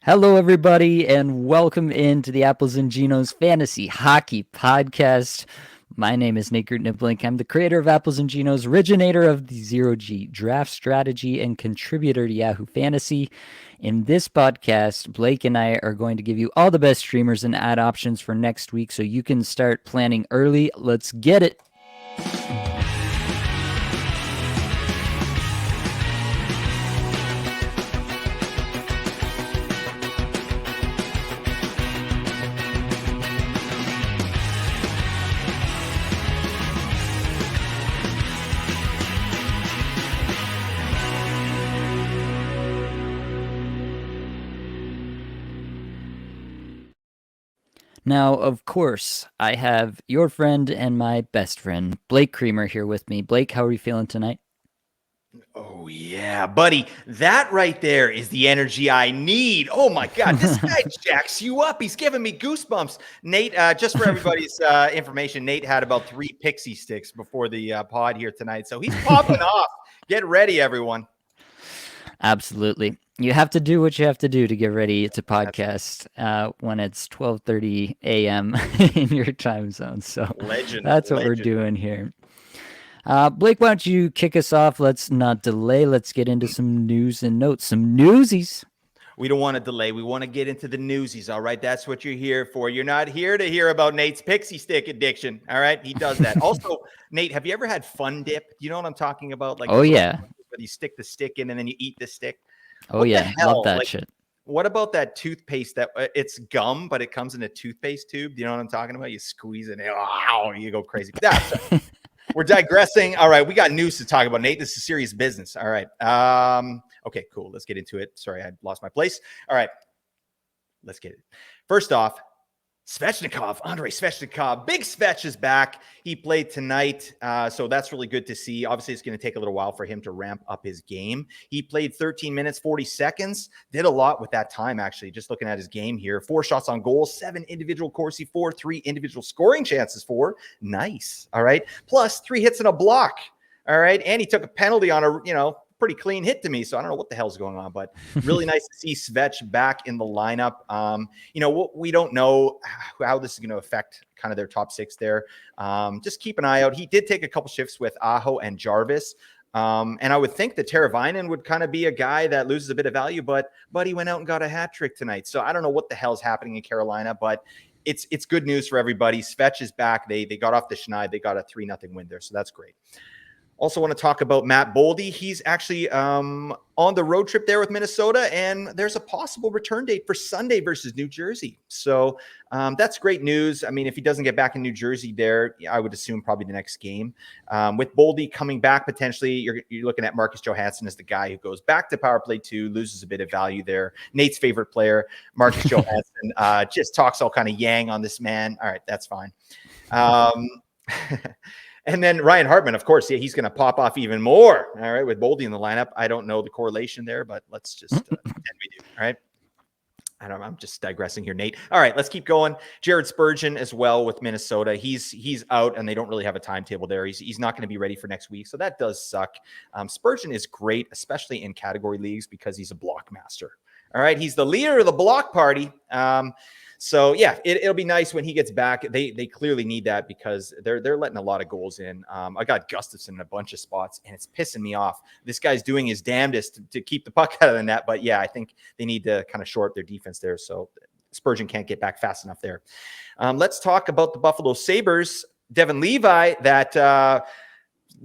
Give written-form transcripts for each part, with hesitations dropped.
Hello, everybody, and welcome into the Apples and Geno's Fantasy Hockey Podcast. My name is Nate Niblink. I'm the creator of Apples and Geno's, originator of the Zero G draft strategy, and contributor to Yahoo Fantasy. In this podcast, Blake and I are going to give you all the best streamers and ad options for next week so you can start planning early. Let's get it. Now, of course, I have your friend and my best friend, Blake Creamer, here with me. Blake, how are you feeling tonight? Oh, yeah, buddy. That right there is the energy I need. Oh, my God. This guy jacks you up. He's giving me goosebumps. Nate, just for everybody's information, Nate had about 3 pixie sticks before the pod here tonight. So he's popping off. Get ready, everyone. Absolutely. You have to do what you have to do to get ready to podcast when it's 12:30 a.m. in your time zone. So that's what we're doing here. Blake, why don't you kick us off? Let's not delay. Let's get into some news and notes, some newsies. We don't want to delay. We want to get into the newsies, all right? That's what you're here for. You're not here to hear about Nate's pixie stick addiction, all right? He does that. Also, Nate, have you ever had Fun Dip? Do you know what I'm talking about? Like, oh, yeah. Where you stick the stick in and then you eat the stick. Oh, yeah. Love that shit. What about that toothpaste that it's gum, but it comes in a toothpaste tube? Do you know what I'm talking about? You squeeze it, and you go crazy. We're digressing. All right, we got news to talk about, Nate. This is serious business. All right. Okay, cool. Let's get into it. Sorry, I lost my place. All right, let's get it. First off, Andrei Svechnikov. Big Svech is back. He played tonight, so that's really good to see. Obviously, it's going to take a little while for him to ramp up his game. He played 13 minutes, 40 seconds. Did a lot with that time, actually, just looking at his game here. 4 shots on goal, 7 individual Corsi for, 3 individual scoring chances for. Nice, all right? Plus, 3 hits and a block, all right? And he took a penalty on a, pretty clean hit to me. So I don't know what the hell's going on, but really nice to see Svech back in the lineup. We don't know how this is going to affect kind of their top 6 there. Just keep an eye out. He did take a couple shifts with Aho and Jarvis. And I would think that Teravainen would kind of be a guy that loses a bit of value, but he went out and got a hat trick tonight. So I don't know what the hell's happening in Carolina, but it's good news for everybody. Svech is back. They got off the schneid. They got a 3-0 win there. So that's great. Also want to talk about Matt Boldy. He's actually on the road trip there with Minnesota, and there's a possible return date for Sunday versus New Jersey. So that's great news. I mean, if he doesn't get back in New Jersey there, I would assume probably the next game. With Boldy coming back potentially, you're looking at Marcus Johansson as the guy who goes back to power play 2, loses a bit of value there. Nate's favorite player, Marcus Johansson, just talks all kind of yang on this man. All right, that's fine. And then Ryan Hartman, of course, he's going to pop off even more. All right, with Boldy in the lineup. I don't know the correlation there, but let's just pretend we do. All right. I'm just digressing here, Nate. All right, let's keep going. Jared Spurgeon as well with Minnesota. He's out, and they don't really have a timetable there. He's not going to be ready for next week, so that does suck. Spurgeon is great, especially in category leagues, because he's a block master. All right, he's the leader of the block party. So yeah, it'll be nice when he gets back. They clearly need that because they're letting a lot of goals in. I got Gustafsson in a bunch of spots, and it's pissing me off. This guy's doing his damnedest to keep the puck out of the net, but yeah, I think they need to kind of shore up their defense there. So Spurgeon can't get back fast enough there. Let's talk about the Buffalo Sabres. Devin Levi, that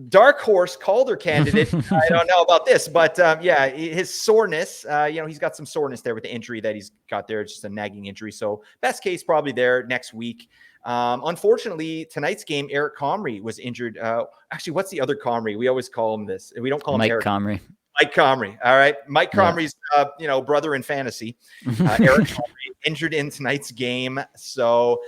dark horse Calder candidate. I don't know about this, but yeah, his soreness, he's got some soreness there with the injury that he's got there. It's just a nagging injury. So best case probably there next week. Unfortunately, tonight's game, Eric Comrie was injured. Actually, what's the other Comrie? We always call him this. We don't call him Mike Eric Comrie. Mike Comrie. All right. Mike Comrie's, brother in fantasy. Eric Comrie injured in tonight's game. So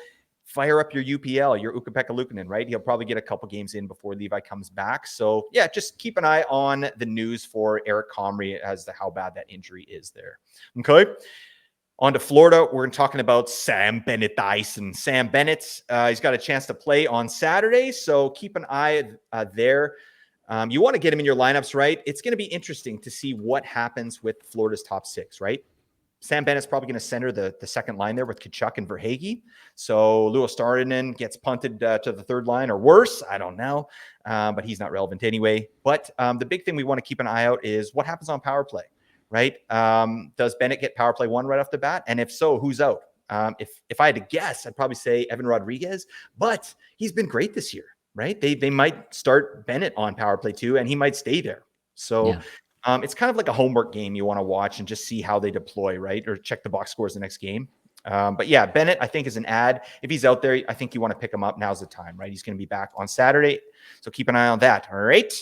fire up your UPL, your Ukko-Pekka Luukkonen, right? He'll probably get a couple games in before Levi comes back. So yeah, just keep an eye on the news for Eric Comrie as to how bad that injury is there. Okay. On to Florida. We're talking about Sam Bennett Dyson. Sam Bennett, he's got a chance to play on Saturday. So keep an eye there. You want to get him in your lineups, right? It's going to be interesting to see what happens with Florida's top 6, right? Sam Bennett's probably going to center the second line there with Tkachuk and Verhaeghe. So Louis Starinen gets punted to the third line or worse. I don't know, but he's not relevant anyway. But the big thing we want to keep an eye out is what happens on power play, right? Does Bennett get power play one right off the bat? And if so, who's out? If I had to guess, I'd probably say Evan Rodriguez, but he's been great this year, right? They might start Bennett on power play too, and he might stay there. So it's kind of like a homework game you want to watch and just see how they deploy, right? Or check the box scores the next game. But yeah, Bennett, I think, is an ad. If he's out there, I think you want to pick him up. Now's the time, right? He's going to be back on Saturday. So keep an eye on that. All right.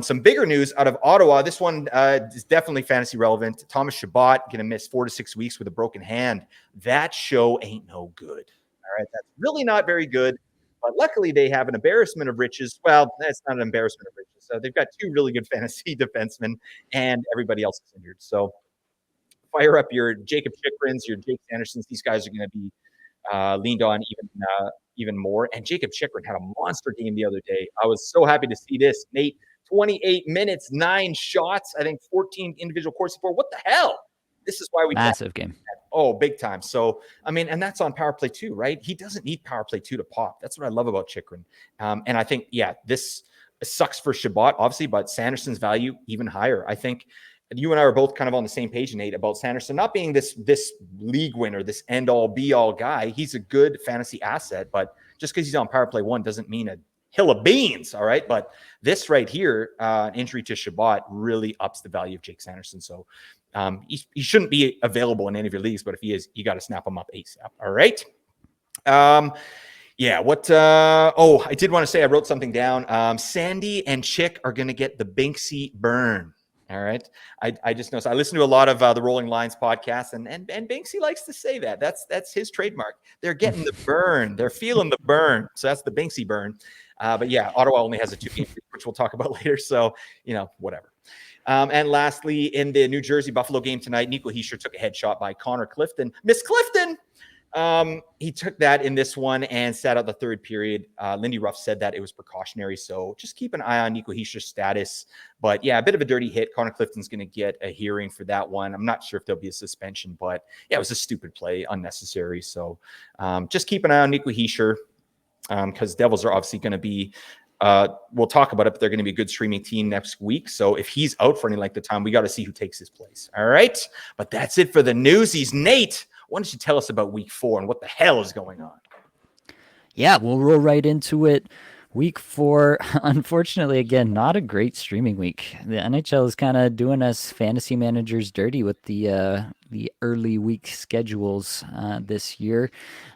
Some bigger news out of Ottawa. This one is definitely fantasy relevant. Thomas Chabot going to miss 4 to 6 weeks with a broken hand. That show ain't no good. All right. That's really not very good. But luckily, they have an embarrassment of riches. Well, that's not an embarrassment of riches. So they've got 2 really good fantasy defensemen, and everybody else is injured. So fire up your Jacob Chychrins, your Jake Sandersons. These guys are going to be leaned on even more. And Jacob Chychrun had a monster game the other day. I was so happy to see this. Nate, 28 minutes, 9 shots, I think 14 individual Corsi support. What the hell? This is why we massive game. Oh, big time. So, I mean, and that's on power play 2, right? He doesn't need power play 2 to pop. That's what I love about Chychrun. And I think, yeah, this sucks for Chabot, obviously, but Sanderson's value even higher. I think you and I are both kind of on the same page, Nate, about Sanderson not being this league winner, this end-all, be-all guy. He's a good fantasy asset, but just because he's on power play 1 doesn't mean a hill of beans, all right? But this right here, an injury to Chabot really ups the value of Jake Sanderson. So he shouldn't be available in any of your leagues, but if he is, you got to snap him up ASAP, all right? Yeah, I did want to say I wrote something down. Sandy and Chick are going to get the Binksy burn. All right. I just noticed. I listen to a lot of the Rolling Lines podcasts, and Banksy likes to say that. That's his trademark. They're getting the burn. They're feeling the burn. So that's the Banksy burn. But yeah, Ottawa only has a 2-game, which we'll talk about later. So, whatever. And lastly, in the New Jersey Buffalo game tonight, Nico Hischier took a headshot by Connor Clifton. Miss Clifton! He took that in this one and sat out the third period. Lindy Ruff said that it was precautionary, so just keep an eye on Nico Hischier's status. But yeah, a bit of a dirty hit. Connor Clifton's going to get a hearing for that one. I'm not sure if there'll be a suspension, but yeah, it was a stupid play, unnecessary. So just keep an eye on Nico Hischier because Devils are obviously going to be we'll talk about it, but they're going to be a good streaming team next week. So if he's out for any length of time, we got to see who takes his place. All right. But that's it for the newsies. Nate, why don't you tell us about week 4 and what the hell is going on? Yeah, we'll roll right into it. Week 4, unfortunately, again, not a great streaming week. The NHL is kind of doing us fantasy managers dirty with the early week schedules this year.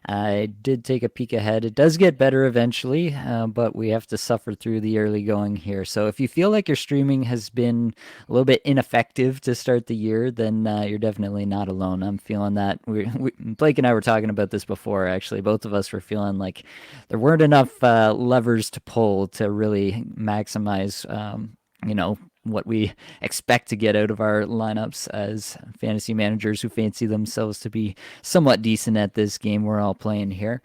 I did take a peek ahead. It does get better eventually, but we have to suffer through the early going here. So if you feel like your streaming has been a little bit ineffective to start the year, then you're definitely not alone. I'm feeling that. Blake and I were talking about this before, actually. Both of us were feeling like there weren't enough levers to pull to really maximize, what we expect to get out of our lineups as fantasy managers who fancy themselves to be somewhat decent at this game we're all playing here.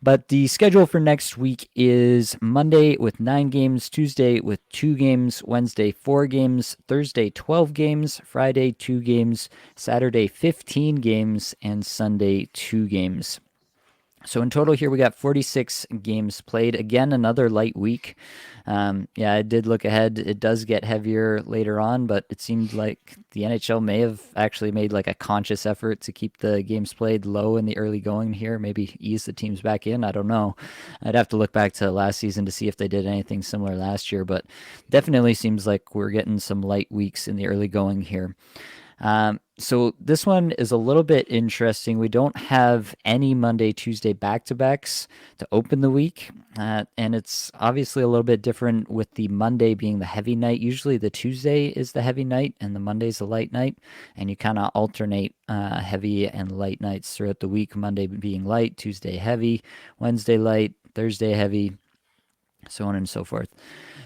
But the schedule for next week is Monday with 9 games, Tuesday with 2 games, Wednesday 4 games, Thursday 12 games, Friday 2 games, Saturday 15 games, and Sunday 2 games. So in total here, we got 46 games played. Again, another light week. I did look ahead. It does get heavier later on, but it seemed like the NHL may have actually made like a conscious effort to keep the games played low in the early going here, maybe ease the teams back in. I don't know. I'd have to look back to last season to see if they did anything similar last year, but definitely seems like we're getting some light weeks in the early going here. So this one is a little bit interesting. We don't have any Monday, Tuesday back-to-backs to open the week. And it's obviously a little bit different with the Monday being the heavy night. Usually the Tuesday is the heavy night and the Monday's the light night. And you kind of alternate heavy and light nights throughout the week. Monday being light, Tuesday heavy, Wednesday light, Thursday heavy, so on and so forth.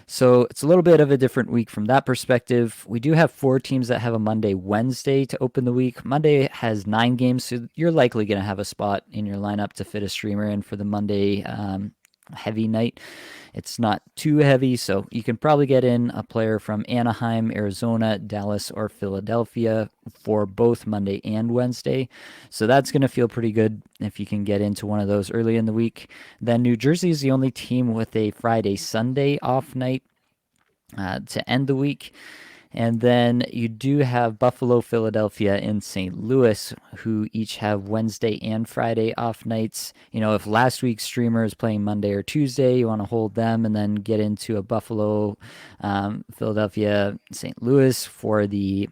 So it's a little bit of a different week from that perspective. We do have 4 teams that have a Monday, Wednesday to open the week. Monday has 9 games, so you're likely going to have a spot in your lineup to fit a streamer in for the Monday heavy night. It's not too heavy, so you can probably get in a player from Anaheim, Arizona, Dallas, or Philadelphia for both Monday and Wednesday. So that's going to feel pretty good if you can get into one of those early in the week. Then New Jersey is the only team with a Friday, Sunday off night to end the week. And then you do have Buffalo, Philadelphia, and St. Louis, who each have Wednesday and Friday off nights. If last week's streamer is playing Monday or Tuesday, you want to hold them and then get into a Buffalo, Philadelphia, St. Louis for the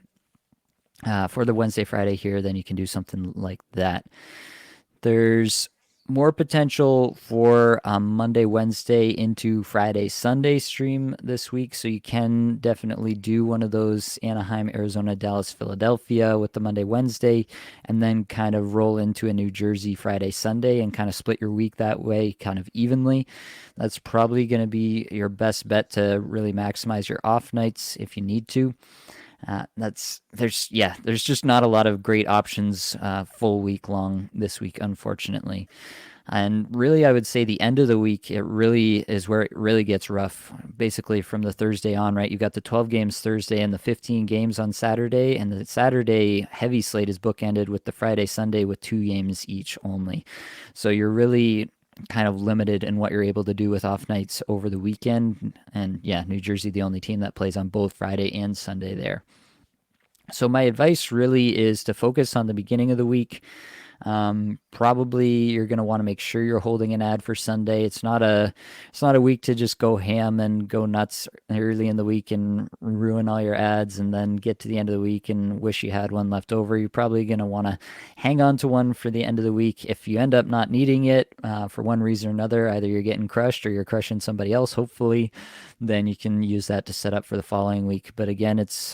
Wednesday, Friday here. Then you can do something like that. There's more potential for Monday, Wednesday into Friday, Sunday stream this week. So you can definitely do one of those Anaheim, Arizona, Dallas, Philadelphia with the Monday, Wednesday, and then kind of roll into a New Jersey Friday, Sunday and kind of split your week that way kind of evenly. That's probably going to be your best bet to really maximize your off nights if you need to. There's just not a lot of great options full week long this week, unfortunately. And really, I would say the end of the week, it really is where it really gets rough. Basically, from the Thursday on, right? You've got the 12 games Thursday and the 15 games on Saturday. And the Saturday heavy slate is bookended with the Friday, Sunday with 2 games each only. So you're really kind of limited in what you're able to do with off nights over the weekend. And yeah, New Jersey, the only team that plays on both Friday and Sunday there. So my advice really is to focus on the beginning of the week. Probably you're going to want to make sure you're holding an ad for Sunday. It's not a week to just go ham and go nuts early in the week and ruin all your ads and then get to the end of the week and wish you had one left over. You're probably going to want to hang on to one for the end of the week. If you end up not needing it for one reason or another, either you're getting crushed or you're crushing somebody else, hopefully, then you can use that to set up for the following week. But again, it's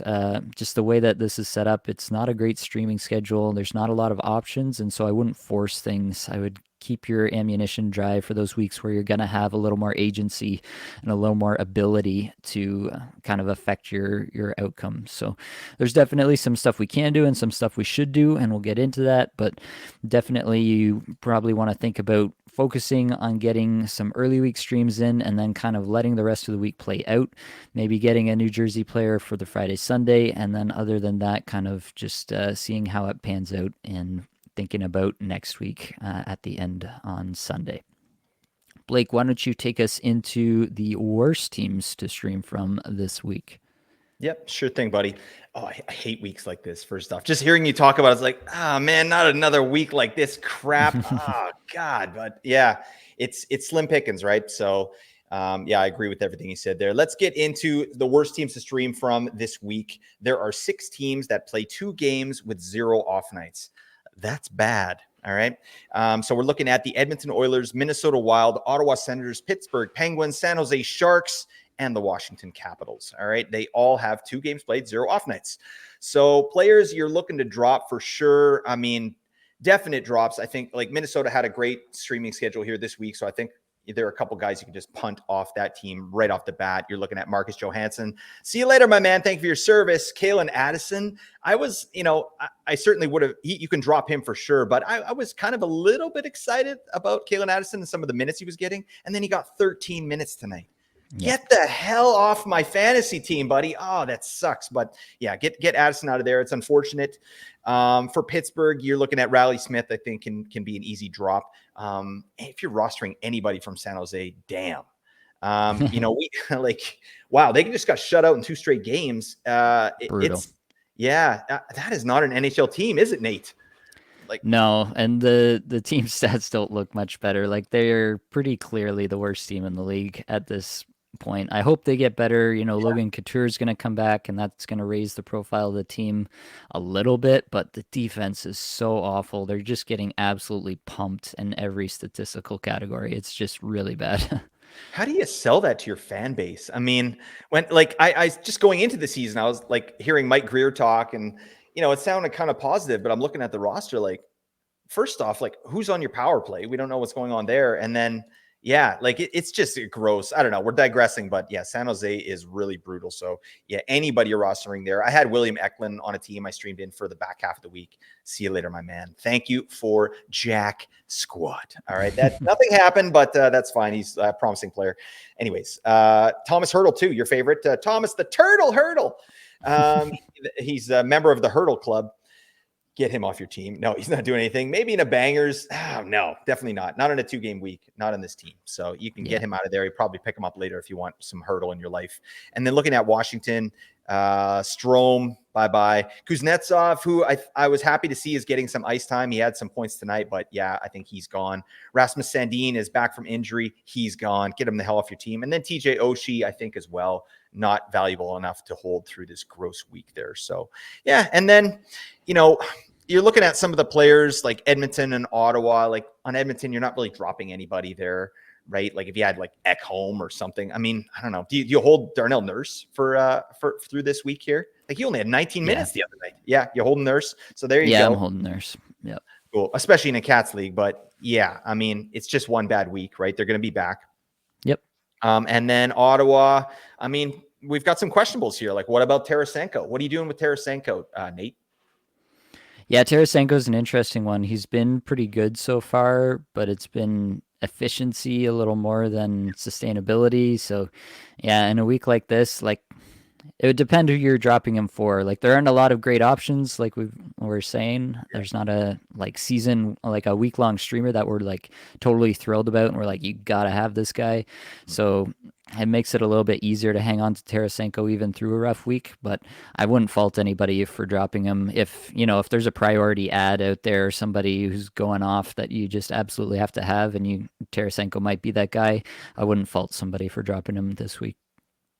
just the way that this is set up. It's not a great streaming schedule. There's not a lot of options, and so I wouldn't force things. I would keep your ammunition dry for those weeks where you're going to have a little more agency and a little more ability to kind of affect your outcome. So there's definitely some stuff we can do and some stuff we should do, and we'll get into that. But definitely you probably want to think about focusing on getting some early week streams in and then kind of letting the rest of the week play out. Maybe getting a New Jersey player for the Friday, Sunday, and then other than that, kind of just seeing how it pans out and thinking about next week at the end on Sunday. Blake, why don't you take us into the worst teams to stream from this week? Yep, sure thing, buddy. Oh, I hate weeks like this. First off, just hearing you talk about it's like, man, not another week like this crap. God. But yeah, it's slim pickings, right? So yeah, I agree with everything you said there. Let's get into the worst teams to stream from this week. There are 6 teams that play 2 games with 0 off nights. That's bad. All right. So we're looking at the Edmonton Oilers, Minnesota Wild, Ottawa Senators, Pittsburgh Penguins, San Jose Sharks, and the Washington Capitals. All right. They all have 2 games played, 0 off nights. So players you're looking to drop for sure. I mean, definite drops. I think like Minnesota had a great streaming schedule here this week. So I think there are a couple guys you can just punt off that team right off the bat. You're looking at Marcus Johansson. See you later, my man. Thank you for your service. Kalen Addison. I was, I certainly would have, you can drop him for sure, but I was kind of a little bit excited about Kalen Addison and some of the minutes he was getting. And then he got 13 minutes tonight. Yeah. Get the hell off my fantasy team, buddy. Oh, that sucks. But yeah, get Addison out of there. It's unfortunate. For Pittsburgh, you're looking at Riley Smith, I think can be an easy drop. If you're rostering anybody from San Jose, damn. We wow, they just got shut out in 2 straight games. Brutal. That is not an NHL team, is it, Nate? No, and the team stats don't look much better. Like they're pretty clearly the worst team in the league at this point. I hope they get better. Logan Couture is going to come back, and that's going to raise the profile of the team a little bit. But the defense is so awful. They're just getting absolutely pumped in every statistical category. It's just really bad. How do you sell that to your fan base? I mean, when I just going into the season, I was like hearing Mike Greer talk, and it sounded kind of positive. But I'm looking at the roster, like first off, like who's on your power play? We don't know what's going on there, and then Yeah, like it's just gross. I don't know. We're digressing, but yeah, San Jose is really brutal. So yeah, anybody you're rostering there. I had William Eklund on a team I streamed in for the back half of the week. See you later, my man. Thank you for Jack Squad. All right, that nothing happened, but that's fine. He's a promising player. Anyways, Thomas Hurdle too, your favorite, Thomas the Turtle Hurdle. He's a member of the Hurdle Club. Get him off your team. No, he's not doing anything. Maybe in a bangers. Oh, no, definitely not. Not in a 2-game week. Not on this team. So you can get him out of there. You probably pick him up later if you want some hurdle in your life. And then looking at Washington, Strome, bye-bye. Kuznetsov, who I was happy to see is getting some ice time. He had some points tonight, but yeah, I think he's gone. Rasmus Sandin is back from injury. He's gone. Get him the hell off your team. And then TJ Oshie, I think as well, not valuable enough to hold through this gross week there. So yeah, and then, you're looking at some of the players like Edmonton and Ottawa. Like on Edmonton, you're not really dropping anybody there, right? Like if you had like Ekholm or something. I mean, I don't know. Do you hold Darnell Nurse for through this week here? Like he only had 19 minutes the other night. Yeah, you're holding Nurse. So there you go. Yeah, I'm holding Nurse. Yep. Cool, especially in a Cats league. But yeah, I mean, it's just one bad week, right? They're going to be back. Yep. And then Ottawa. I mean, we've got some questionables here. Like, what about Tarasenko? What are you doing with Tarasenko, Nate? Yeah, Tarasenko's an interesting one. He's been pretty good so far, but it's been efficiency a little more than sustainability. So, yeah, in a week like this, like it would depend who you're dropping him for. Like there aren't a lot of great options. Like we're saying, there's not a like a week long streamer that we're like totally thrilled about, and we're like, you gotta have this guy. So it makes it a little bit easier to hang on to Tarasenko even through a rough week. But I wouldn't fault anybody for dropping him if there's a priority ad out there, or somebody who's going off that you just absolutely have to have, and Tarasenko might be that guy. I wouldn't fault somebody for dropping him this week.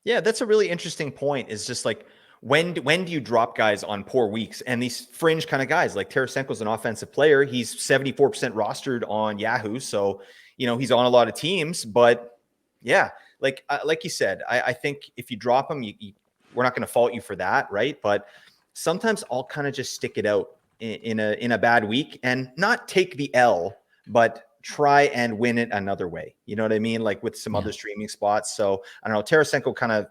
Yeah, that's a really interesting point. Is just like when do you drop guys on poor weeks? And these fringe kind of guys, like Tarasenko's an offensive player. He's 74% rostered on Yahoo, so he's on a lot of teams. But yeah, like you said, I think if you drop him, we're not going to fault you for that, right? But sometimes I'll kind of just stick it out in a bad week and not take the L, but try and win it another way. You know what I mean? Like with some other streaming spots. So I don't know. Tarasenko kind of,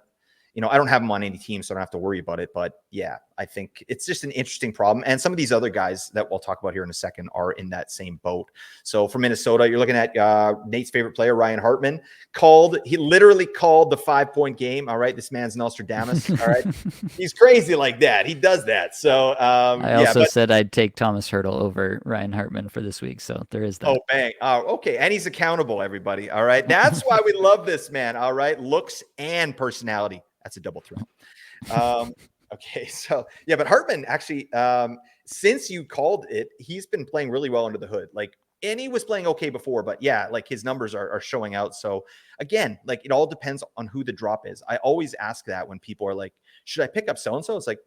I don't have him on any team, so I don't have to worry about it. But yeah, I think it's just an interesting problem. And some of these other guys that we'll talk about here in a second are in that same boat. So for Minnesota, you're looking at Nate's favorite player, Ryan Hartman. He literally called the 5-point game. All right. This man's Nostradamus. All right. He's crazy like that. He does that. So I also said I'd take Thomas Hurdle over Ryan Hartman for this week. So there is that. Oh, bang. Oh, okay. And he's accountable, everybody. All right. That's why we love this man. All right. Looks and personality. That's a double threat. Okay. So, yeah, but Hartman actually, since you called it, he's been playing really well under the hood. And he was playing okay before, but yeah, like his numbers are showing out. So again, like it all depends on who the drop is. I always ask that when people are like, should I pick up so-and-so? It's like,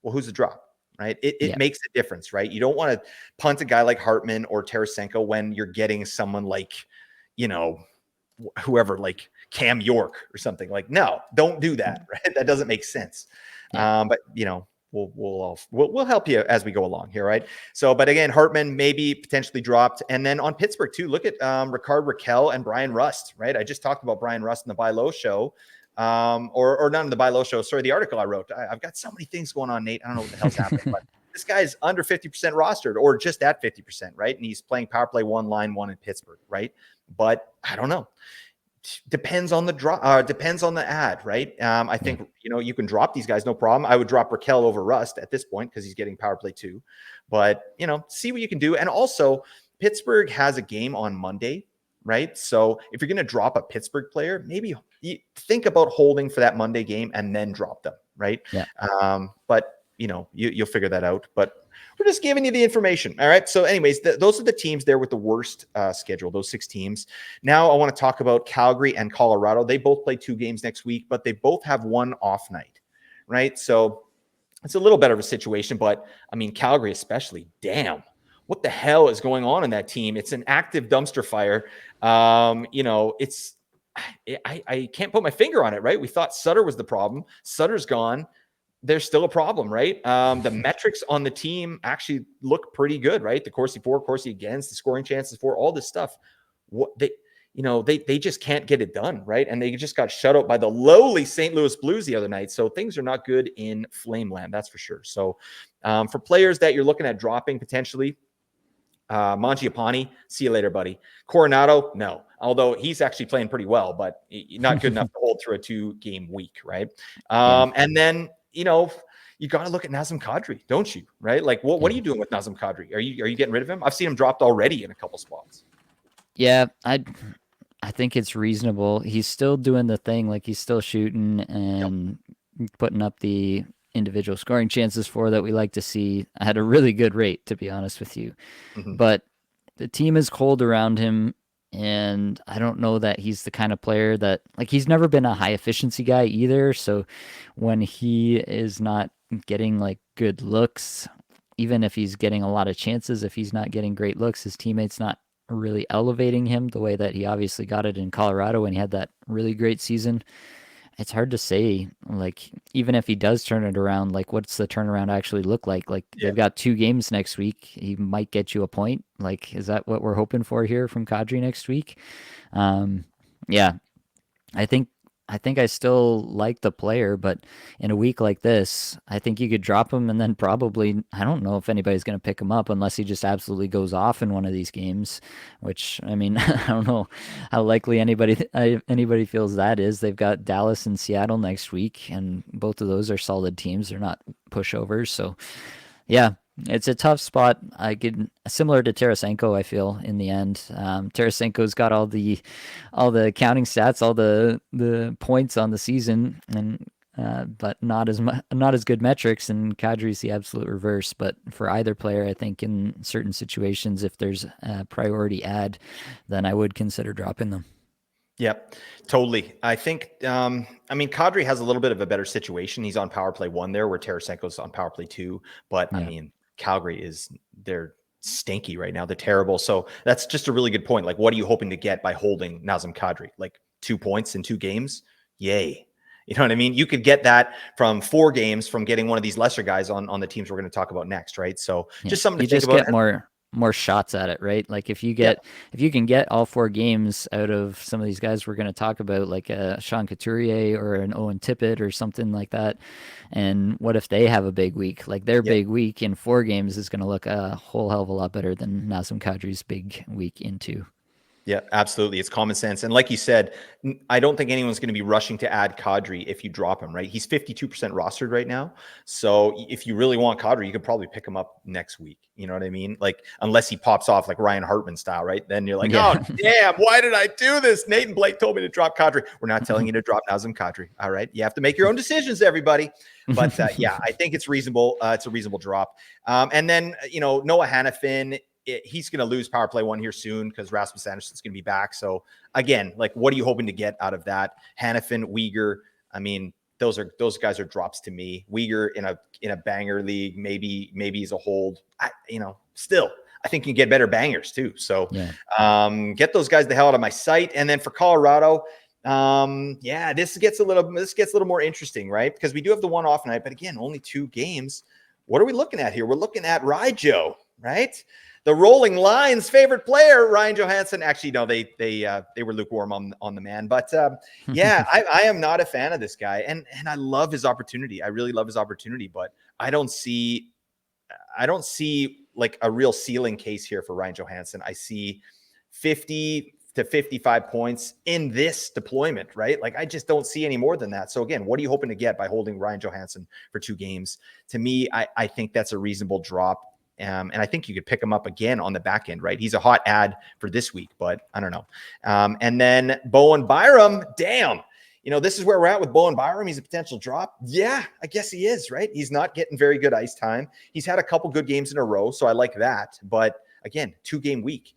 well, who's the drop? Right. It makes a difference, right? You don't want to punt a guy like Hartman or Tarasenko when you're getting someone like, whoever, like Cam York or something. Like, no, don't do that. Right. That doesn't make sense. Yeah. But we'll help you as we go along here. Right. So, but again, Hartman maybe potentially dropped. And then on Pittsburgh too, look at Ricard Raquel and Brian Rust. Right. I just talked about Brian Rust in the Buy Low show. Or not in the Buy Low show. Sorry, the article I wrote. I've got so many things going on, Nate. I don't know what the hell's happening, but this guy's under 50% rostered, or just at 50%, right? And he's playing power play 1, line 1 in Pittsburgh, right? But I don't know. Depends on the drop. Depends on the ad, right? I think you can drop these guys, no problem. I would drop Raquel over Rust at this point because he's getting power play 2. But see what you can do. And also, Pittsburgh has a game on Monday. Right. So if you're going to drop a Pittsburgh player, maybe you think about holding for that Monday game and then drop them. Right. Yeah. But you'll figure that out. But we're just giving you the information. All right. So anyways, those are the teams there with the worst schedule, those 6 teams. Now I want to talk about Calgary and Colorado. They both play 2 games next week, but they both have 1 off night. Right. So it's a little better of a situation. But I mean, Calgary especially, damn. What the hell is going on in that team? It's an active dumpster fire. I can't put my finger on it, right? We thought Sutter was the problem. Sutter's gone. There's still a problem, right? The metrics on the team actually look pretty good, right? The Corsi for, Corsi against, the scoring chances for, all this stuff. they just can't get it done, right? And they just got shut out by the lowly St. Louis Blues the other night. So things are not good in Flameland, that's for sure. So for players that you're looking at dropping potentially, Mangiapane, see you later, buddy. Coronado, no. Although he's actually playing pretty well, but not good enough to hold through a 2-game week, right? Yeah. And then, you got to look at Nazem Kadri, don't you? Right? Like, what are you doing with Nazem Kadri? Are you getting rid of him? I've seen him dropped already in a couple spots. Yeah, I think it's reasonable. He's still doing the thing, like he's still shooting Yep. and putting up the individual scoring chances for that we like to see at a really good rate, to be honest with you. Mm-hmm. But the team is cold around him, and I don't know that he's the kind of player that, like, he's never been a high efficiency guy either. So when he is not getting like good looks, even if he's getting a lot of chances, if he's not getting great looks, his teammates not really elevating him the way that he obviously got it in Colorado when he had that really great season. It's hard to say, like, even if he does turn it around, like, what's the turnaround actually look like? Like, Yeah. they've got 2 games next week. He might get you a point. Like, is that what we're hoping for here from Kadri next week? Um, yeah, I think I still like the player, but in a week like this, I think you could drop him and then probably I don't know if anybody's going to pick him up unless he just absolutely goes off in one of these games, which I mean, I don't know how likely anybody feels that is. They've got Dallas and Seattle next week, and both of those are solid teams. They're not pushovers, so yeah, it's a tough spot. I could similar to Tarasenko. I feel in the end, Tarasenko's got all the counting stats, all the points on the season, and but not as good metrics. And Kadri's the absolute reverse. But for either player, I think in certain situations, if there's a priority ad, then I would consider dropping them. Yep, totally. I think, Kadri has a little bit of a better situation. He's on power play 1 there, where Tarasenko's on power play 2. But Yeah. Calgary they're stinky right now. They're terrible. So that's just a really good point. Like, what are you hoping to get by holding Nazem Kadri? Like 2 points in 2 games? Yay. You know what I mean? You could get that from 4 games from getting one of these lesser guys on the teams we're going to talk about next, right? So Yeah, just something you to think just about. get more shots at it, right? Like Yep. if you can get all 4 games out of some of these guys we're going to talk about, like a Sean Couturier or an Owen Tippett or something like that, and what if they have a big week? Like their Yep. big week in 4 games is going to look a whole hell of a lot better than Nazem Kadri's big week in 2. Yeah, absolutely. It's common sense. And like you said, I don't think anyone's going to be rushing to add Kadri if you drop him, right? He's 52% rostered right now. So if you really want Kadri, you could probably pick him up next week. You know what I mean? Like, unless he pops off like Ryan Hartman style, right? Then you're like, oh, Yeah. damn, why did I do this? Nate and Blake told me to drop Kadri. We're not telling you to drop Nazem Kadri. All right. You have to make your own decisions, everybody. But yeah, I think it's reasonable. It's a reasonable drop. And then, Noah Hannafin, he's going to lose power play 1 here soon because Rasmus Anderson's going to be back. So again, like, what are you hoping to get out of that? Hannafin, Uyghur. I mean, those guys are drops to me. Uyghur in a banger league, maybe he's a hold. Still, I think you can get better bangers too. So Yeah. get those guys the hell out of my sight. And then for Colorado, this gets a little more interesting, right? Because we do have the one off night, but again, only 2 games. What are we looking at here? We're looking at Ryjo, right? The Rolling Lions' favorite player, Ryan Johansson. Actually, no, they were lukewarm on the man. But I am not a fan of this guy, and I love his opportunity. I really love his opportunity, but I don't see like a real ceiling case here for Ryan Johansson. I see 50 to 55 points in this deployment, right? Like, I just don't see any more than that. So again, what are you hoping to get by holding Ryan Johansson for 2 games? To me, I think that's a reasonable drop. And I think you could pick him up again on the back end, right? He's a hot ad for this week, but I don't know. And then Bowen Byram, damn. This is where we're at with Bowen Byram. He's a potential drop. Yeah, I guess he is, right? He's not getting very good ice time. He's had a couple good games in a row, so I like that. But again, 2-game week.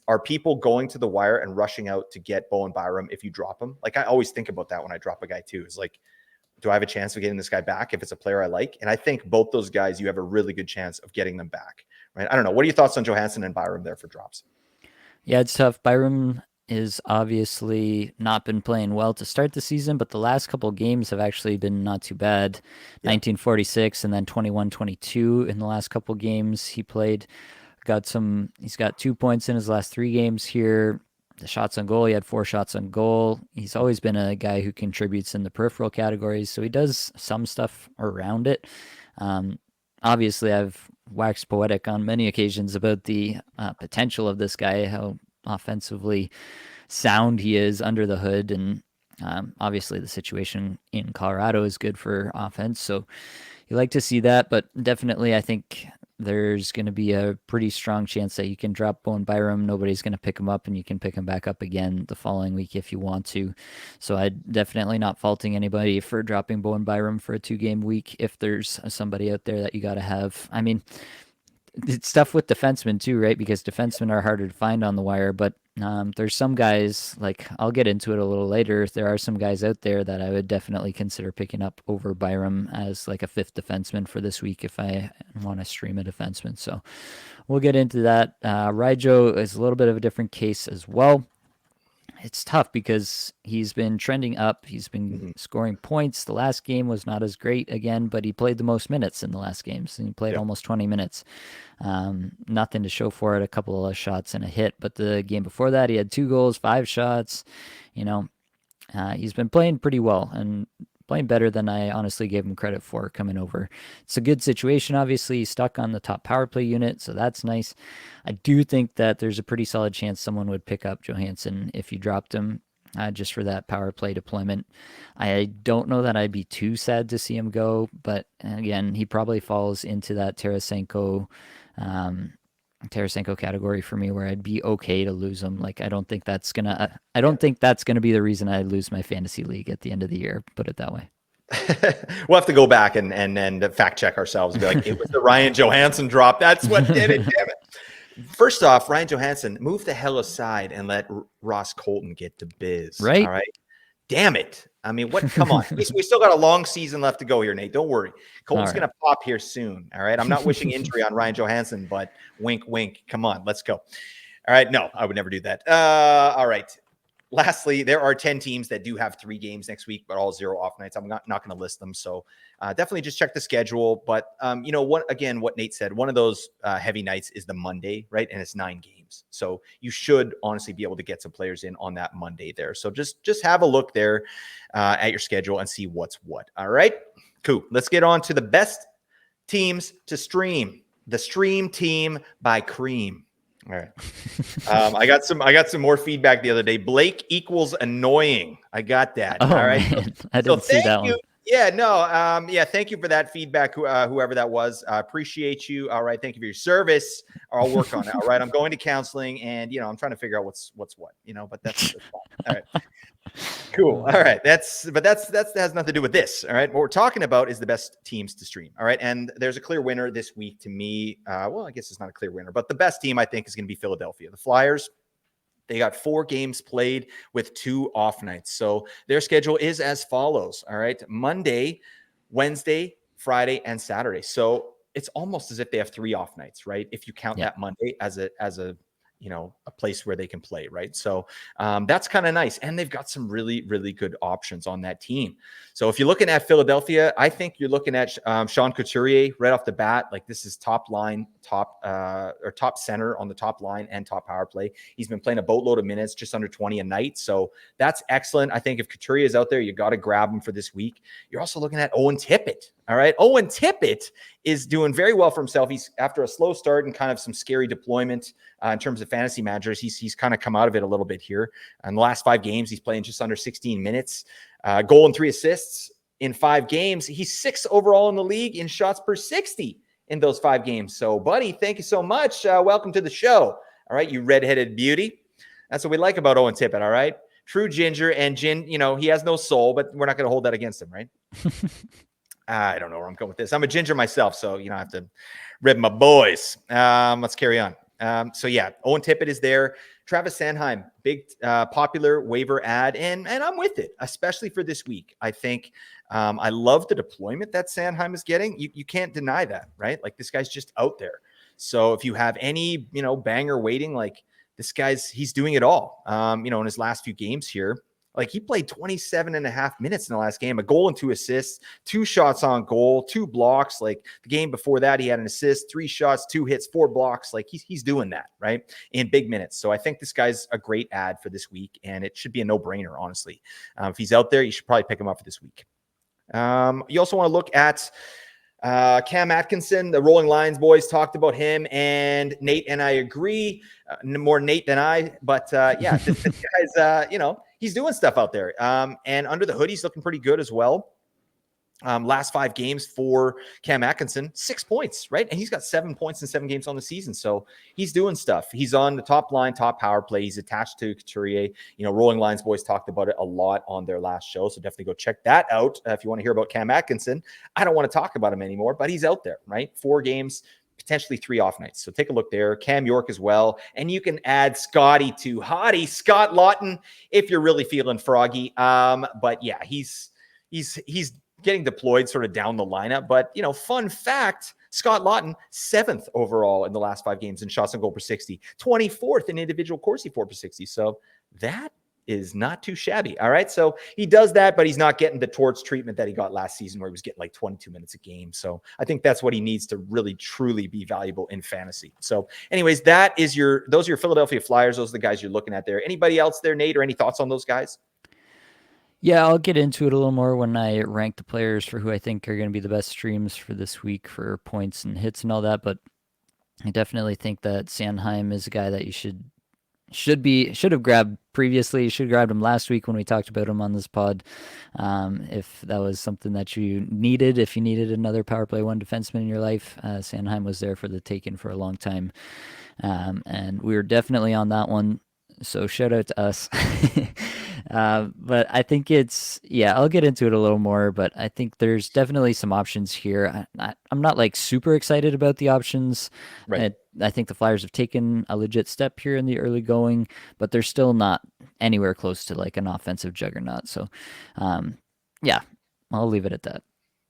Are people going to the wire and rushing out to get Bowen Byram if you drop him? Like, I always think about that when I drop a guy too. It's like, do I have a chance of getting this guy back if it's a player I like? And I think both those guys, you have a really good chance of getting them back, right? I don't know. What are your thoughts on Johansson and Byram there for drops? Yeah, it's tough. Byram is obviously not been playing well to start the season, but the last couple of games have actually been not too bad. Yeah. 1946 and then 21-22 in the last couple of games he played. He's got 2 points in his last 3 games here. the shots on goal. He had 4 shots on goal. He's always been a guy who contributes in the peripheral categories, so he does some stuff around it. Um, Obviously, I've waxed poetic on many occasions about the potential of this guy, how offensively sound he is under the hood, and obviously the situation in Colorado is good for offense. So you like to see that, but definitely I think there's going to be a pretty strong chance that you can drop Bowen Byram. Nobody's going to pick him up, and you can pick him back up again the following week if you want to. So I'm definitely not faulting anybody for dropping Bowen Byram for a 2-game week if there's somebody out there that you got to have. I mean, it's tough with defensemen too, right? Because defensemen are harder to find on the wire, but there's some guys, like I'll get into it a little later. There are some guys out there that I would definitely consider picking up over Byram as like a 5th defenseman for this week if I want to stream a defenseman. So we'll get into that. Raijo is a little bit of a different case as well. It's tough because he's been trending up. He's been scoring points. The last game was not as great again, but he played the most minutes in the last games. And he played almost 20 minutes. Nothing to show for it. A couple of shots and a hit. But the game before that, he had 2 goals, 5 shots. You know, he's been playing pretty well and playing better than I honestly gave him credit for coming over. It's a good situation, obviously. He's stuck on the top power play unit, so that's nice. I do think that there's a pretty solid chance someone would pick up Johansson if you dropped him just for that power play deployment. I don't know that I'd be too sad to see him go, but again, he probably falls into that Tarasenko category for me where I'd be okay to lose him. Like I don't think that's gonna be the reason I lose my fantasy league at the end of the year. Put it that way. We'll have to go back and fact check ourselves and be like, it was the Ryan Johansson drop. That's what did it. Damn it. First off, Ryan Johansson, move the hell aside and let Ross Colton get to biz. Right? All right. Damn it. I mean, what? Come on. We still got a long season left to go here, Nate. Don't worry. Colton's going to pop here soon. All right. I'm not wishing injury on Ryan Johansson, but wink, wink. Come on. Let's go. All right. No, I would never do that. All right. Lastly, there are 10 teams that do have 3 games next week, but all 0 off nights. I'm not going to list them. So definitely just check the schedule. But, what Nate said, one of those heavy nights is the Monday, right? And it's 9 games. So you should honestly be able to get some players in on that Monday there. So just have a look there at your schedule and see what's what. All right, cool. Let's get on to the best teams to stream. The Stream Team by Cream. All right. I got some more feedback the other day. Blake equals annoying. I got that. Oh, all right. Man. I didn't see that one. Yeah, no. Thank you for that feedback, whoever that was. I appreciate you. All right. Thank you for your service. I'll work on it. All right. I'm going to counseling and, I'm trying to figure out what's what, but that's fine. All right. Cool. All right. That has nothing to do with this. All right. What we're talking about is the best teams to stream. All right. And there's a clear winner this week to me. I guess it's not a clear winner, but the best team I think is going to be Philadelphia. The Flyers. They got 4 games played with 2 off nights. So their schedule is as follows. All right. Monday, Wednesday, Friday, and Saturday. So it's almost as if they have 3 off nights, right? If you count that Monday as a place where they can play, right? So that's kind of nice. And they've got some really, really good options on that team. So if you're looking at Philadelphia, I think you're looking at Sean Couturier right off the bat. Like this is top center on the top line and top power play. He's been playing a boatload of minutes, just under 20 a night. So that's excellent. I think if Couturier is out there, you got to grab him for this week. You're also looking at Owen Tippett. All right. Owen Tippett is doing very well for himself. He's after a slow start and kind of some scary deployment in terms of fantasy managers. He's kind of come out of it a little bit here. In the last 5 games, he's playing just under 16 minutes, goal and 3 assists in 5 games. He's 6th overall in the league in shots per 60 in those 5 games. So, buddy, thank you so much. Welcome to the show. All right, you redheaded beauty. That's what we like about Owen Tippett. All right, true ginger and gin. He has no soul, but we're not going to hold that against him, right? I don't know where I'm going with this. I'm a ginger myself, so I have to rib my boys. Let's carry on. Owen Tippett is there. Travis Sanheim, big popular waiver ad, and I'm with it, especially for this week. I think I love the deployment that Sanheim is getting. You can't deny that, right? Like this guy's just out there. So if you have any banger waiting, like this he's doing it all. In his last few games here. Like he played 27 and a half minutes in the last game, a goal and 2 assists, 2 shots on goal, 2 blocks. Like the game before that, he had an assist, 3 shots, 2 hits, 4 blocks. Like he's doing that, right? In big minutes. So I think this guy's a great ad for this week, and it should be a no-brainer, honestly. If he's out there, you should probably pick him up for this week. You also want to look at Cam Atkinson. The Rolling Lions boys talked about him, and Nate and I agree. More Nate than I, but yeah, this guy's, he's doing stuff out there. And under the hood, he's looking pretty good as well. Last 5 games for Cam Atkinson, 6 points, right? And he's got 7 points in 7 games on the season. So he's doing stuff. He's on the top line, top power play. He's attached to Couturier. Rolling Lines boys talked about it a lot on their last show. So definitely go check that out if you want to hear about Cam Atkinson. I don't want to talk about him anymore, but he's out there, right? 4 games, potentially 3 off nights. So take a look there. Cam York as well. And you can add Scotty to Hottie, Scott Lawton, if you're really feeling froggy. But yeah, he's getting deployed sort of down the lineup. But, fun fact, Scott Lawton, 7th overall in the last 5 games in shots on goal per 60, 24th in individual Corsi for per 60. So that is not too shabby. All right. So he does that, but he's not getting the torch treatment that he got last season where he was getting like 22 minutes a game. So I think that's what he needs to really, truly be valuable in fantasy. So anyways, those are your Philadelphia Flyers. Those are the guys you're looking at there. Anybody else there, Nate, or any thoughts on those guys? Yeah, I'll get into it a little more when I rank the players for who I think are going to be the best streams for this week for points and hits and all that. But I definitely think that Sanheim is a guy that you should have grabbed previously. You should have grabbed him last week when we talked about him on this pod. If that was something that you needed, if you needed another power play 1 defenseman in your life, Sanheim was there for the taking for a long time. And we were definitely on that one. So shout out to us. But I think I'll get into it a little more, but I think there's definitely some options here. I'm not like super excited about the options. Right. I think the Flyers have taken a legit step here in the early going, but they're still not anywhere close to like an offensive juggernaut. So, yeah, I'll leave it at that.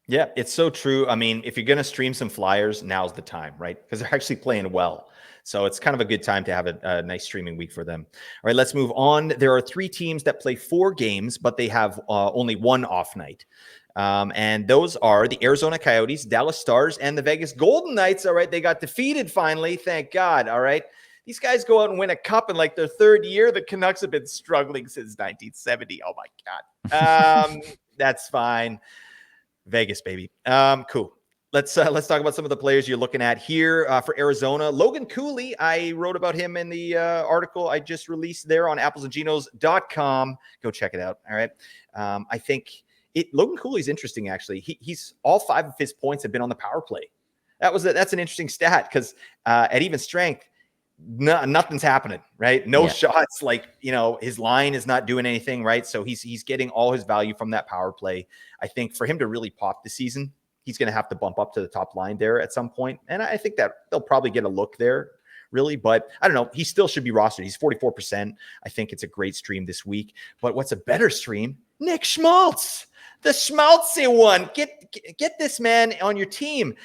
Yeah, it's so true. I mean, if you're going to stream some Flyers, now's the time, right? Because they're actually playing well. So it's kind of a good time to have a nice streaming week for them. All right, let's move on. There are 3 teams that play 4 games, but they have only 1 off night. And those are the Arizona Coyotes, Dallas Stars, and the Vegas Golden Knights. All right, they got defeated finally. Thank God. All right. These guys go out and win a cup in like their 3rd year. The Canucks have been struggling since 1970. Oh, my God. That's fine. Vegas, baby. Cool. Let's talk about some of the players you're looking at here for Arizona. Logan Cooley, I wrote about him in the article I just released there on applesandgenos.com. Go check it out. All right. I think Logan Cooley's interesting, actually. He's all 5 of his points have been on the power play. That's an interesting stat because at even strength, nothing's happening, right? No shots. Like, his line is not doing anything, right? So he's getting all his value from that power play. I think for him to really pop this season, he's going to have to bump up to the top line there at some point. And I think that they'll probably get a look there, really. But I don't know. He still should be rostered. He's 44%. I think it's a great stream this week. But what's a better stream? Nick Schmaltz. The Schmaltzy one. Get this man on your team.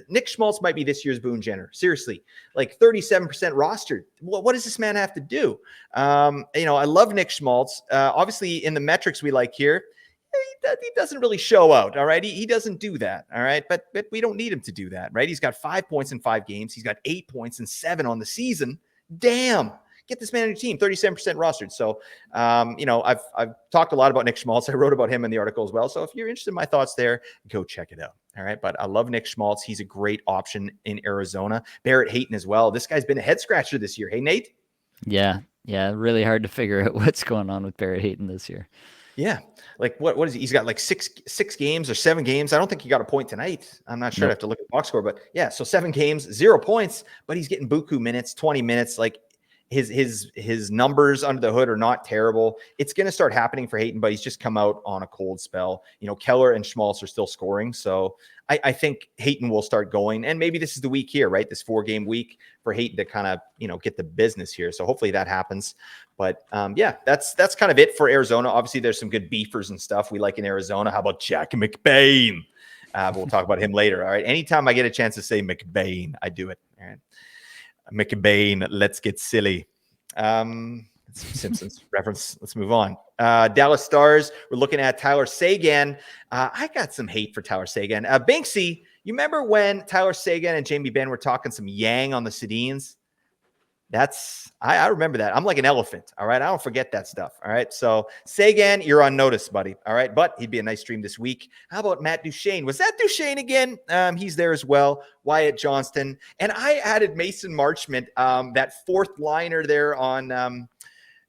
Nick Schmaltz might be this year's Boone Jenner. Seriously, like 37% rostered. What does this man have to do? I love Nick Schmaltz. Obviously, in the metrics we like here, he doesn't really show out. All right, he doesn't do that. All right, but we don't need him to do that, right? He's got 5 points in 5 games. He's got 8 points in 7 on the season. Damn. Get this man on your team, 37% rostered. So, I've talked a lot about Nick Schmaltz. I wrote about him in the article as well. So if you're interested in my thoughts there, go check it out. All right. But I love Nick Schmaltz. He's a great option in Arizona. Barrett Hayton as well. This guy's been a head scratcher this year. Hey, Nate? Yeah. Really hard to figure out what's going on with Barrett Hayton this year. Yeah. Like what is he? He's got like six games or 7 games. I don't think he got a point tonight. I'm not sure. Nope. I have to look at the box score, but yeah. So 7 games, 0 points, but he's getting buku minutes, 20 minutes. Like, his numbers under the hood are not terrible. It's going to start happening for Hayton, but he's just come out on a cold spell. Keller and Schmaltz are still scoring. So I think Hayton will start going. And maybe this is the week here, right? This 4-game week for Hayton to kind of, get the business here. So hopefully that happens. But that's kind of it for Arizona. Obviously, there's some good beefers and stuff we like in Arizona. How about Jack McBain? We'll talk about him later. All right. Anytime I get a chance to say McBain, I do it. All right. McBain, let's get silly. Simpsons reference. Let's move on. Dallas Stars. We're looking at Tyler Seguin. I got some hate for Tyler Seguin. Banksy, you remember when Tyler Seguin and Jamie Benn were talking some yang on the Sedins? I remember that. I'm like an elephant. All right. I don't forget that stuff. All right. So Sagan, you're on notice, buddy. All right. But he'd be a nice stream this week. How about Matt Duchene? Was that Duchene again? He's there as well. Wyatt Johnston. And I added Mason Marchment, that fourth liner there on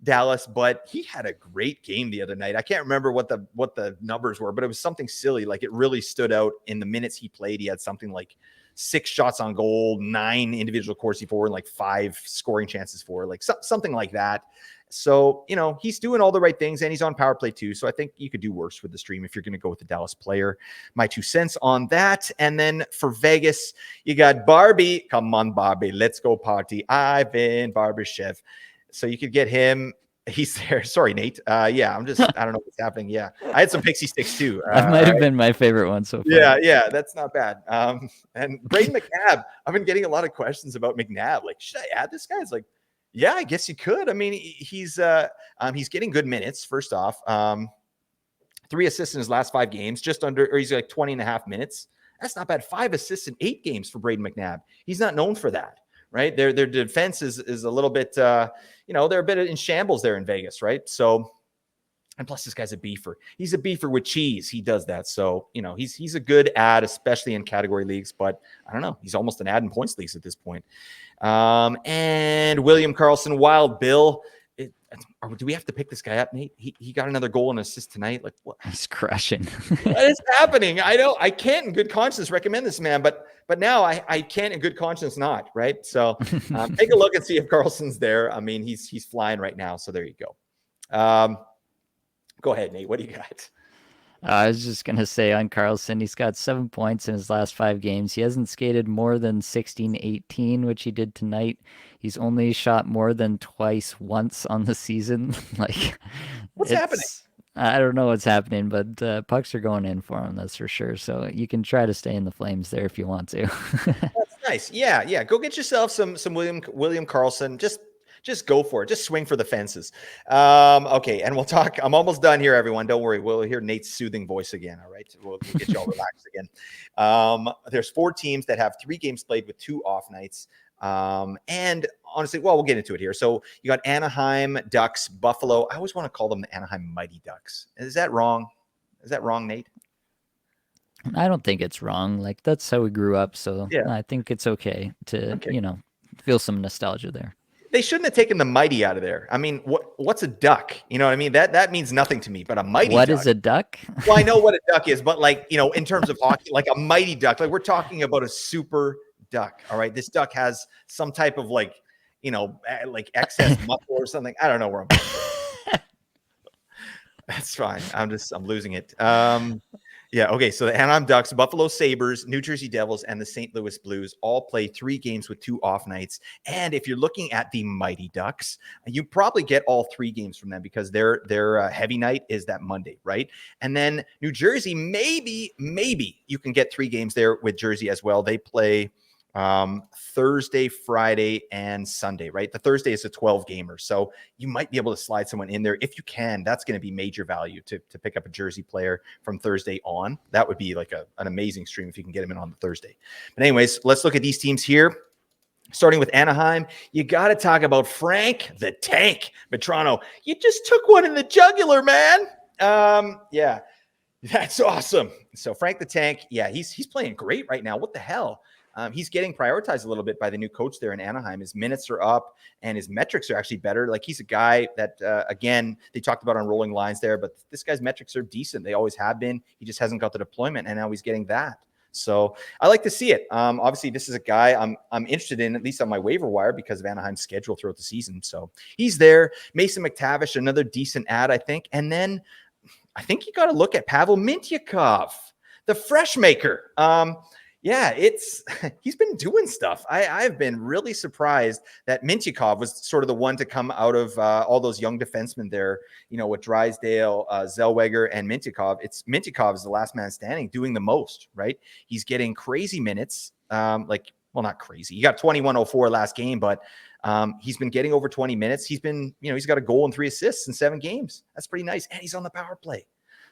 Dallas, but he had a great game the other night. I can't remember what the numbers were, but it was something silly. Like, it really stood out in the minutes he played. He had something like 6 shots on goal, 9 individual Corsi for, and like 5 scoring chances for, like something like that. So, he's doing all the right things, and he's on power play too. So I think you could do worse with the stream if you're going to go with the Dallas player. My 2 cents on that. And then for Vegas, you got Barbie. Come on, Barbie. Let's go party. Ivan Barbashev. So you could get him. He's there. Sorry, Nate. Yeah, I don't know what's happening. Yeah. I had some pixie sticks too. That might have been my favorite one so far. Yeah, that's not bad. And Braden McNabb, I've been getting a lot of questions about McNabb. Like, should I add this guy? It's like, yeah, I guess you could. I mean, he's getting good minutes, first off. 3 assists in his last 5 games, he's like 20 and a half minutes. That's not bad. 5 assists in 8 games for Braden McNabb. He's not known for that. Right. Their defense is a little bit, they're a bit in shambles there in Vegas. Right. So, and plus this guy's a beefer. He's a beefer with cheese. He does that. So, he's a good ad, especially in category leagues, but I don't know. He's almost an ad in points leagues at this point. And William Karlsson, Wild Bill. Do we have to pick this guy up, Nate? He got another goal and assist tonight. Like, what? He's crushing. What is happening? I know I can't in good conscience recommend this man, but now I can't in good conscience not, right? So take a look and see if Karlsson's there. I mean, he's flying right now. So there you go. Go ahead, Nate. What do you got? I was just going to say on Karlsson, he's got 7 points in his last 5 games. He hasn't skated more than 16-18, which he did tonight. He's only shot more than twice once on the season. Like, what's happening? I don't know what's happening, but pucks are going in for him, that's for sure. So you can try to stay in the Flames there if you want to. That's nice. Yeah. Go get yourself some William Karlsson. Just go for it. Just swing for the fences. Okay, and we'll talk. I'm almost done here, everyone. Don't worry. We'll hear Nate's soothing voice again, all right? We'll get you all relaxed again. There's 4 teams that have 3 games played with 2 off nights. And honestly, well, we'll get into it here. So you got Anaheim Ducks, Buffalo. I always want to call them the Anaheim Mighty Ducks. Is that wrong? Is that wrong, Nate? I don't think it's wrong. Like, that's how we grew up. So yeah. I think it's okay to, feel some nostalgia there. They shouldn't have taken the mighty out of there. I mean, what's a duck? You know what I mean? That means nothing to me, but a mighty duck. What is a duck? Well, I know what a duck is, but like, in terms of hockey, like a mighty duck, like we're talking about a super duck. All right. This duck has some type of like excess muscle or something. I don't know where I'm going. That's fine. I'm losing it. Yeah. Okay. So the Anaheim Ducks, Buffalo Sabres, New Jersey Devils, and the St. Louis Blues all play 3 games with 2 off nights. And if you're looking at the Mighty Ducks, you probably get all 3 games from them because their heavy night is that Monday, right? And then New Jersey, maybe you can get 3 games there with Jersey as well. They play Thursday, Friday, and Sunday, right? The Thursday is a 12 gamer. So you might be able to slide someone in there. If you can, that's going to be major value to pick up a Jersey player from Thursday on. That would be like an amazing stream if you can get him in on the Thursday. But anyways, let's look at these teams here. Starting with Anaheim, you got to talk about Frank the Tank Petrano. You just took one in the jugular, man. Yeah, that's awesome. So Frank the Tank, yeah, he's playing great right now. What the hell? He's getting prioritized a little bit by the new coach there in Anaheim. His minutes are up and his metrics are actually better. Like, he's a guy that, again, they talked about on rolling lines there, but this guy's metrics are decent. They always have been. He just hasn't got the deployment, and now he's getting that. So I like to see it. Obviously, this is a guy I'm interested in, at least on my waiver wire, because of Anaheim's schedule throughout the season. So he's there. Mason McTavish, another decent ad, I think. And then I think you got to look at Pavel Mintyukov, the fresh maker. Yeah, he's been doing stuff. I've been really surprised that Mintyukov was sort of the one to come out of all those young defensemen there, with Drysdale, Zellweger, and Mintyukov. Mintyukov is the last man standing, doing the most, right? He's getting crazy minutes, not crazy. He got 21.04 last game, but He's been getting over 20 minutes. He's been, he's got a goal and 3 assists in 7 games. That's pretty nice. And he's on the power play.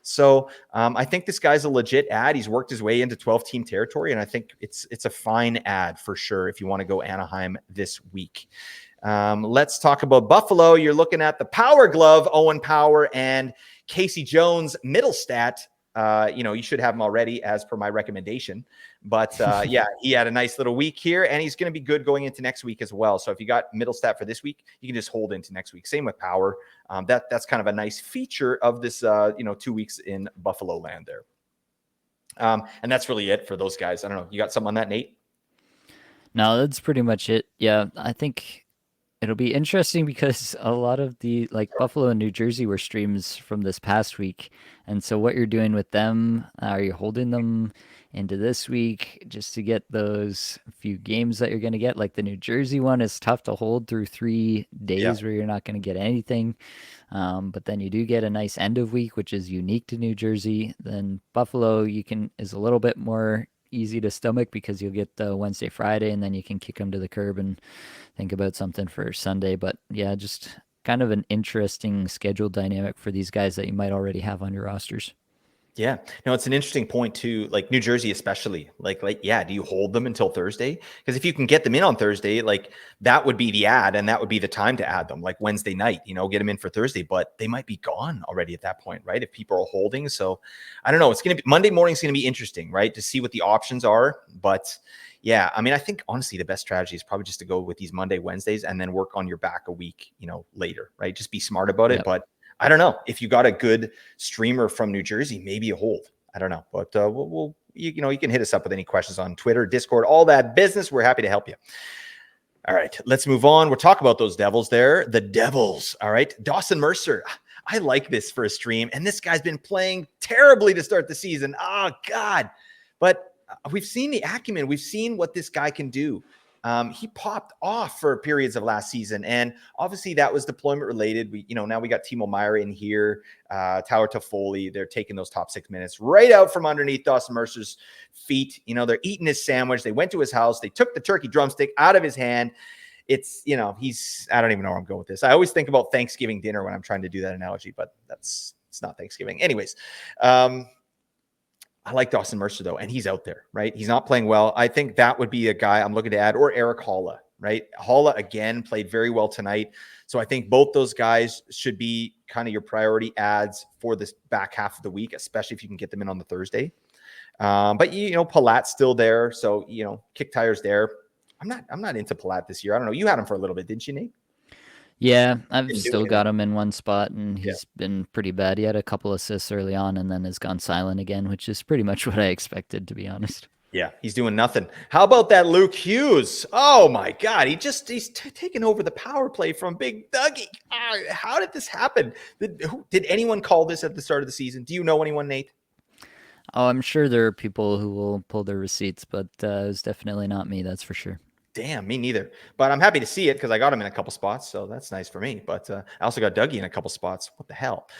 So I think this guy's a legit ad. He's worked his way into 12-team territory, and I think it's a fine ad for sure if you want to go Anaheim this week. Let's talk about Buffalo. You're looking at the Power Glove, Owen Power, and Casey Jones middle stat. You should have him already as per my recommendation. But yeah, he had a nice little week here, and he's going to be good going into next week as well. So if you got middle stat for this week, you can just hold into next week. Same with Power. That's kind of a nice feature of this, 2 weeks in Buffalo land there. And that's really it for those guys. I don't know. You got something on that, Nate? No, that's pretty much it. Yeah, I think it'll be interesting because a lot of the Buffalo and New Jersey were streams from this past week. And so what you're doing with them, are you holding them into this week just to get those few games that you're going to get? Like the New Jersey one is tough to hold through 3 days where you're not going to get anything. But then you do get a nice end of week, which is unique to New Jersey. Then Buffalo is a little bit more easy to stomach because you'll get the Wednesday, Friday, and then you can kick them to the curb and think about something for Sunday. But yeah, just kind of an interesting schedule dynamic for these guys that you might already have on your rosters. Yeah, no, it's an interesting point too. Like New Jersey, especially. Yeah, do you hold them until Thursday? Because if you can get them in on Thursday, that would be the ad, and that would be the time to add them. Like Wednesday night, get them in for Thursday, but they might be gone already at that point, right? If people are holding, so I don't know. It's gonna be Monday morning. Is gonna be interesting, right, to see what the options are. But yeah, I mean, I think honestly the best strategy is probably just to go with these Monday, Wednesdays, and then work on your back a week, later, right? Just be smart about it, but. I don't know if you got a good streamer from New Jersey, maybe a hold. I don't know, but you can hit us up with any questions on Twitter, Discord, all that business. We're happy to help you. All right, let's move on. We'll talk about those Devils there. The Devils. All right, Dawson Mercer. I like this for a stream, and this guy's been playing terribly to start the season. Oh God, but we've seen the acumen. We've seen what this guy can do. He popped off for periods of last season, and obviously that was deployment related. Now we got Timo Meier in here, Tower Toffoli. They're taking those top 6 minutes right out from underneath Dawson Mercer's feet. They're eating his sandwich. They went to his house. They took the turkey drumstick out of his hand. It's, I don't even know where I'm going with this. I always think about Thanksgiving dinner when I'm trying to do that analogy, but it's not Thanksgiving. Anyways, I like Dawson Mercer, though, and he's out there, right? He's not playing well. I think that would be a guy I'm looking to add, or Eric Haula, right? Haula, again, played very well tonight. So I think both those guys should be kind of your priority ads for this back half of the week, especially if you can get them in on the Thursday. But, Palat's still there. So, kick tires there. I'm not into Palat this year. I don't know. You had him for a little bit, didn't you, Nate? Yeah, I've still got him in one spot, and he's been pretty bad. He had a couple assists early on and then has gone silent again, which is pretty much what I expected, to be honest. Yeah, he's doing nothing. How about that Luke Hughes? Oh, my God. He's taken over the power play from Big Dougie. How did this happen? Did anyone call this at the start of the season? Do you know anyone, Nate? Oh, I'm sure there are people who will pull their receipts, but it was definitely not me, that's for sure. Damn, me neither. But I'm happy to see it because I got him in a couple spots, so that's nice for me. But I also got Dougie in a couple spots. What the hell?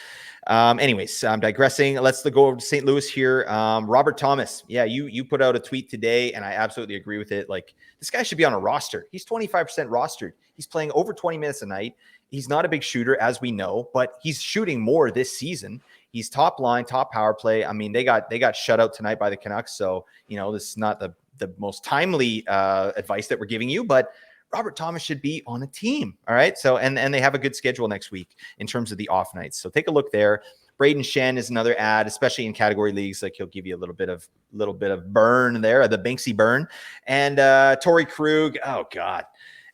Anyways, I'm digressing. Let's go over to St. Louis here. Robert Thomas. Yeah, you put out a tweet today, and I absolutely agree with it. Like, this guy should be on a roster. He's 25% rostered. He's playing over 20 minutes a night. He's not a big shooter, as we know, but he's shooting more this season. He's top line, top power play. I mean, they got shut out tonight by the Canucks, so this is not the most timely advice that we're giving you, but Robert Thomas should be on a team. All right. So, and they have a good schedule next week in terms of the off nights. So take a look there. Braden Shen is another ad, especially in category leagues. Like, he'll give you a little bit of burn there, the Banksy burn. And Torrey Krug. Oh God.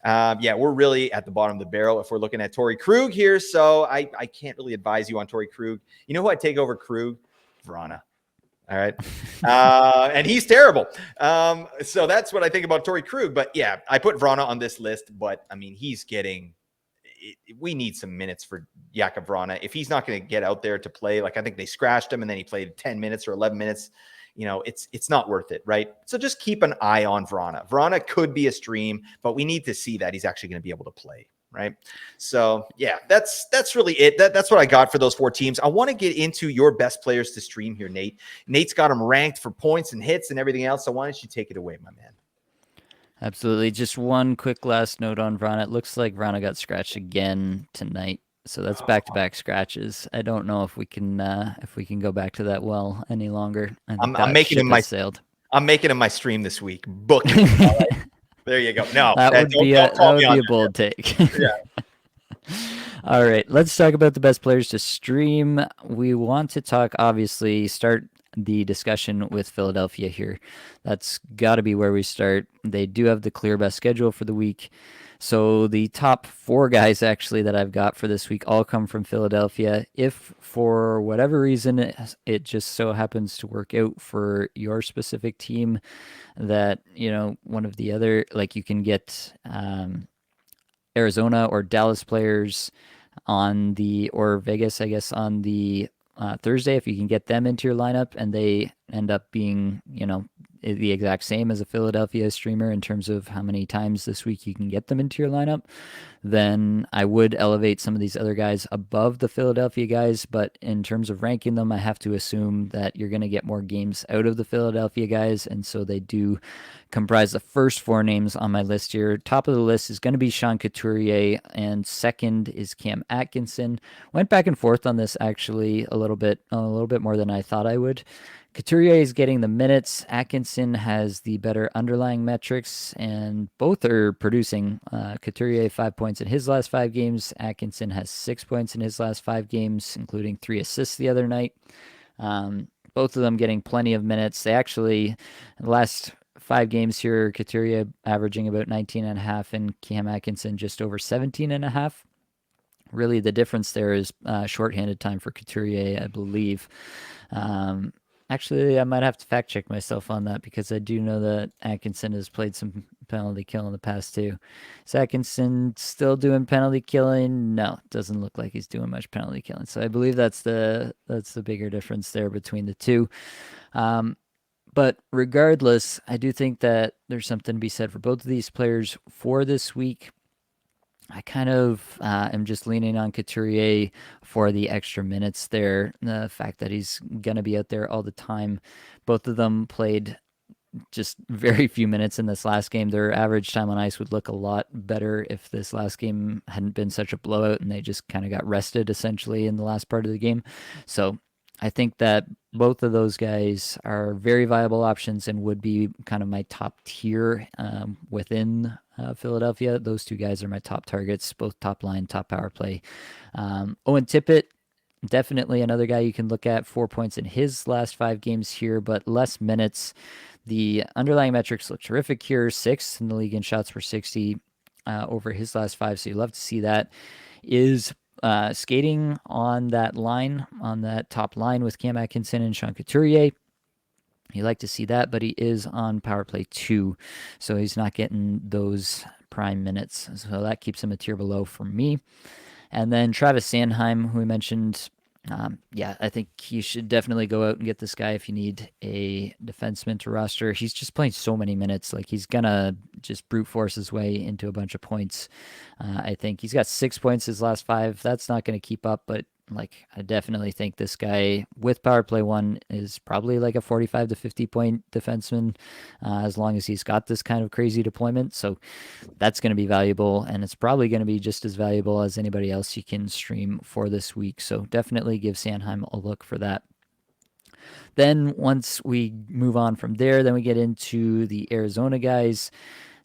Yeah, we're really at the bottom of the barrel if we're looking at Torrey Krug here. So I can't really advise you on Torrey Krug. You know who I'd take over Krug? Vrana. All right. And he's terrible. So that's what I think about Torrey Krug. But yeah, I put Vrana on this list, but I mean, we need some minutes for Jakub Vrana. If he's not going to get out there to play, I think they scratched him and then he played 10 minutes or 11 minutes, it's not worth it. Right. So just keep an eye on Vrana. Vrana could be a stream, but we need to see that he's actually going to be able to play. Right. So yeah, that's really it. That's what I got for those 4 teams. I want to get into your best players to stream here, Nate. Nate's got them ranked for points and hits and everything else. So why don't you take it away, my man? Absolutely. Just one quick last note on Vrana. It looks like Vrana got scratched again tonight. So that's back-to-back scratches. I don't know if we can go back to that well any longer. I think I'm that making him ship my has sailed. I'm making him my stream this week. Book it. All right. There you go. No, don't That call me would on be a that. bold take. Yeah. All right, let's talk about the best players to stream. We want to talk, obviously, start the discussion with Philadelphia here. That's got to be where we start. They do have the clear best schedule for the week. So the top four guys actually that I've got for this week all come from Philadelphia. If for whatever reason it just so happens to work out for your specific team that, one of the other, like you can get Arizona or Dallas players or Vegas, I guess, on the Thursday, if you can get them into your lineup and they end up being, the exact same as a Philadelphia streamer in terms of how many times this week you can get them into your lineup, then I would elevate some of these other guys above the Philadelphia guys. But in terms of ranking them, I have to assume that you're going to get more games out of the Philadelphia guys. And so they do comprise the first four names on my list here. Top of the list is going to be Sean Couturier, and second is Cam Atkinson. Went back and forth on this actually a little bit more than I thought I would. Couturier is getting the minutes. Atkinson has the better underlying metrics, and both are producing. Couturier 5 points in his last 5 games. Atkinson has 6 points in his last 5 games, including 3 assists the other night. Both of them getting plenty of minutes. They actually, the last 5 games here, Couturier averaging about 19 and a half, and Cam Atkinson just over 17 and a half. Really, the difference there is shorthanded time for Couturier, I believe. Actually, I might have to fact check myself on that because I do know that Atkinson has played some penalty kill in the past too. Is Atkinson still doing penalty killing? No, it doesn't look like he's doing much penalty killing. So I believe that's the bigger difference there between the two. But regardless, I do think that there's something to be said for both of these players for this week. I kind of am just leaning on Couturier for the extra minutes there. The fact that he's going to be out there all the time. Both of them played just very few minutes in this last game. Their average time on ice would look a lot better if this last game hadn't been such a blowout and they just kind of got rested essentially in the last part of the game. So I think that both of those guys are very viable options and would be kind of my top tier within Philadelphia. Those two guys are my top targets, both top line, top power play. Owen Tippett, definitely another guy you can look at. 4 points in his last 5 games here, but less minutes. The underlying metrics look terrific here. 6th in the league in shots per 60 over his last 5, so you love to see that. Is skating on that line, on that top line with Cam Atkinson and Sean Couturier. You like to see that, but he is on power play 2, so he's not getting those prime minutes. So that keeps him a tier below for me. And then Travis Sanheim, who we mentioned, I think you should definitely go out and get this guy if you need a defenseman to roster. He's just playing so many minutes. Like, he's going to just brute force his way into a bunch of points. I think he's got 6 points his last 5. That's not going to keep up, but I definitely think this guy with power play 1 is probably like a 45 to 50 point defenseman as long as he's got this kind of crazy deployment. So that's going to be valuable, and it's probably going to be just as valuable as anybody else you can stream for this week. So definitely give Sanheim a look for that. Then once we move on from there, then we get into the Arizona guys.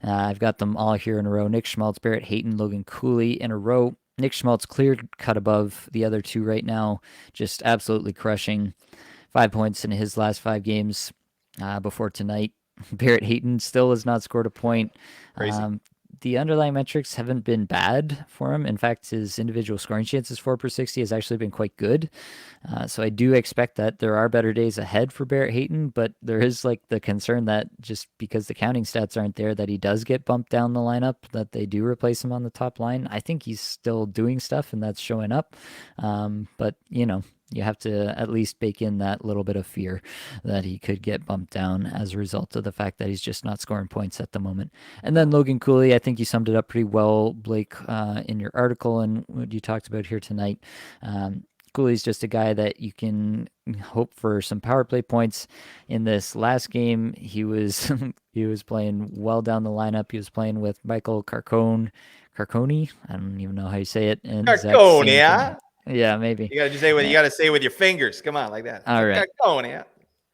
I've got them all here in a row. Nick Schmaltz, Barrett Hayton, Logan Cooley in a row. Nick Schmaltz clear cut above the other two right now, just absolutely crushing. 5 points in his last 5 games before tonight. Barrett Hayton still has not scored a point. Crazy. The underlying metrics haven't been bad for him. In fact, his individual scoring chances 4/60 has actually been quite good. So I do expect that there are better days ahead for Barrett Hayton, but there is the concern that just because the counting stats aren't there, that he does get bumped down the lineup, that they do replace him on the top line. I think he's still doing stuff and that's showing up. But you have to at least bake in that little bit of fear that he could get bumped down as a result of the fact that he's just not scoring points at the moment. And then Logan Cooley, I think you summed it up pretty well, Blake, in your article and what you talked about here tonight. Cooley's just a guy that you can hope for some power play points. In this last game, he was he was playing well down the lineup. He was playing with Michael Carcone. I don't even know how you say it. And Zach Sanford. Carconia. Yeah, maybe. You gotta just say what you gotta say with your fingers. Come on, like that. All right. Carconia.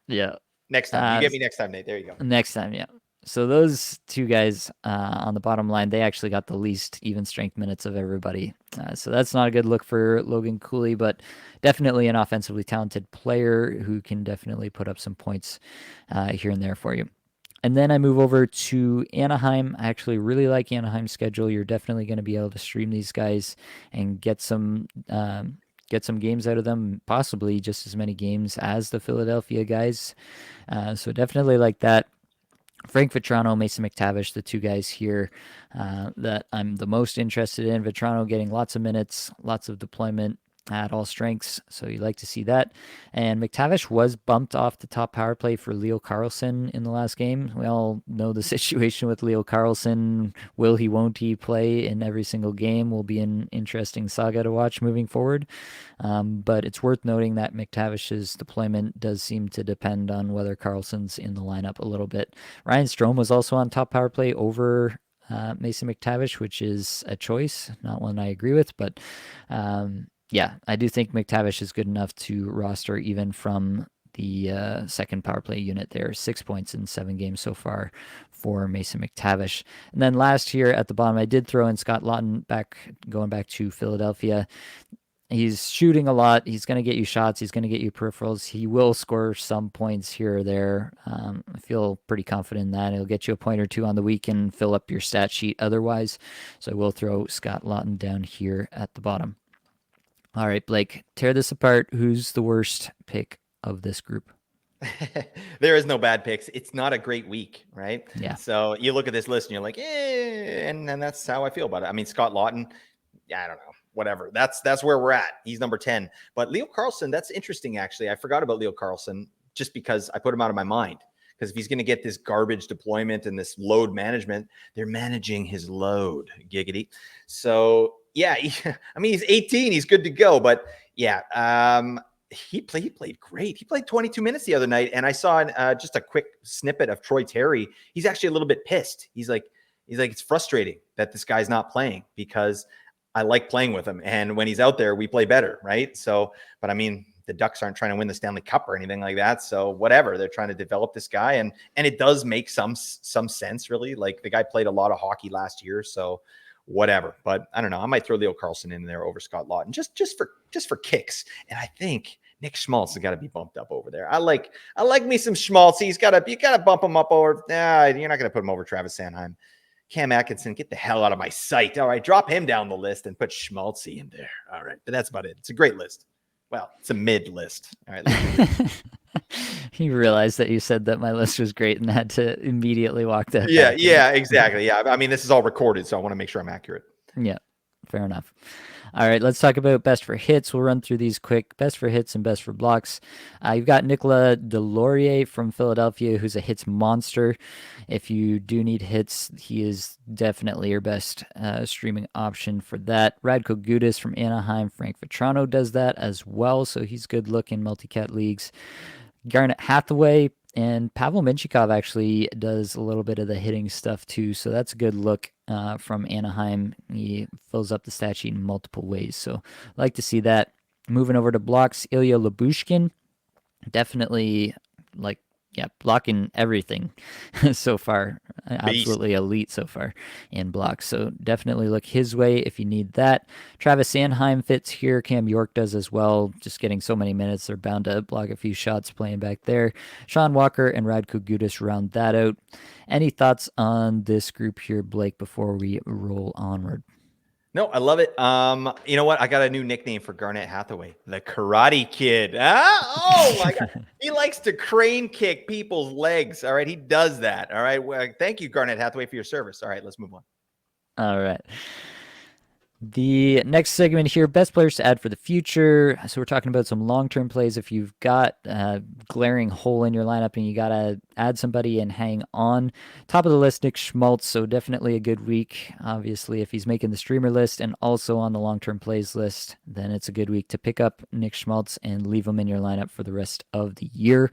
Yeah. Next time. You get me next time, Nate. There you go. Next time, yeah. So those two guys on the bottom line, they actually got the least even strength minutes of everybody. So that's not a good look for Logan Cooley, but definitely an offensively talented player who can definitely put up some points here and there for you. And then I move over to Anaheim. I actually really like Anaheim's schedule. You're definitely going to be able to stream these guys and get some games out of them, possibly just as many games as the Philadelphia guys. So definitely like that. Frank Vetrano, Mason McTavish, the two guys here that I'm the most interested in. Vetrano getting lots of minutes, lots of deployment at all strengths, so you like to see that. And McTavish was bumped off the top power play for Leo Carlsson in the last game. We all know the situation with Leo Carlsson. Will he, won't he play in every single game will be an interesting saga to watch moving forward. But it's worth noting that McTavish's deployment does seem to depend on whether Carlson's in the lineup a little bit. Ryan Strome was also on top power play over Mason McTavish, which is a choice, not one I agree with, but yeah, I do think McTavish is good enough to roster even from the second power play unit there. 6 points in 7 games so far for Mason McTavish. And then last year at the bottom, I did throw in Scott Laughton going back to Philadelphia. He's shooting a lot. He's going to get you shots. He's going to get you peripherals. He will score some points here or there. I feel pretty confident in that. He'll get you a point or two on the week and fill up your stat sheet otherwise. So I will throw Scott Laughton down here at the bottom. All right, Blake, tear this apart. Who's the worst pick of this group? There is no bad picks. It's not a great week, right? Yeah. So you look at this list and you're like, and that's how I feel about it. I mean, Scott Laughton, yeah, I don't know, whatever. That's where we're at. He's number 10. But Leo Carlsson, that's interesting, actually. I forgot about Leo Carlsson just because I put him out of my mind. Because if he's going to get this garbage deployment and this load management, they're managing his load, giggity. So, yeah, I mean, he's 18. He's good to go. But, yeah, he played great. He played 22 minutes the other night. And I saw just a quick snippet of Troy Terry. He's actually a little bit pissed. He's like, it's frustrating that this guy's not playing because I like playing with him. And when he's out there, we play better, right? So, but I mean, the Ducks aren't trying to win the Stanley Cup or anything like that. So whatever, they're trying to develop this guy. And it does make some sense, really. Like the guy played a lot of hockey last year. So whatever. But I don't know. I might throw Leo Carlsson in there over Scott Laughton just for kicks. And I think Nick Schmaltz has got to be bumped up over there. I like me some Schmaltz. You got to bump him up over. You're not going to put him over Travis Sanheim. Cam Atkinson, get the hell out of my sight. All right, drop him down the list and put Schmaltzy in there. All right, but that's about it. It's a great list. Well, it's a mid list. All right. You realized that you said that my list was great and had to immediately walk that Yeah, back. yeah, exactly. Yeah, I mean, this is all recorded, so I want to make sure I'm accurate. Yeah, fair enough. All right, let's talk about best for hits. We'll run through these quick. Best for hits and best for blocks. You've got Nicolas Deslauriers from Philadelphia, who's a hits monster. If you do need hits, he is definitely your best streaming option for that. Radko Gudas from Anaheim. Frank Vetrano does that as well, so he's good look in multi-cat leagues. Garnet Hathaway and Pavel Minchikov actually does a little bit of the hitting stuff too, so that's a good look from Anaheim. He fills up the stat sheet in multiple ways, so I like to see that. Moving over to blocks, Ilya Lyubushkin, definitely blocking everything so far. Absolutely elite so far in blocks. So definitely look his way if you need that. Travis Sanheim fits here. Cam York does as well. Just getting so many minutes. They're bound to block a few shots playing back there. Sean Walker and Radko Gudas round that out. Any thoughts on this group here, Blake, before we roll onward? No, I love it. You know what? I got a new nickname for Garnet Hathaway, the Karate Kid. Oh my God. He likes to crane kick people's legs. All right. He does that. All right. Well, thank you, Garnet Hathaway, for your service. All right, let's move on. All right. The next segment here, best players to add for the future. So we're talking about some long-term plays. If you've got a glaring hole in your lineup and you got to add somebody and hang on. Top of the list, Nick Schmaltz, so definitely a good week. Obviously, if he's making the streamer list and also on the long-term plays list, then it's a good week to pick up Nick Schmaltz and leave him in your lineup for the rest of the year.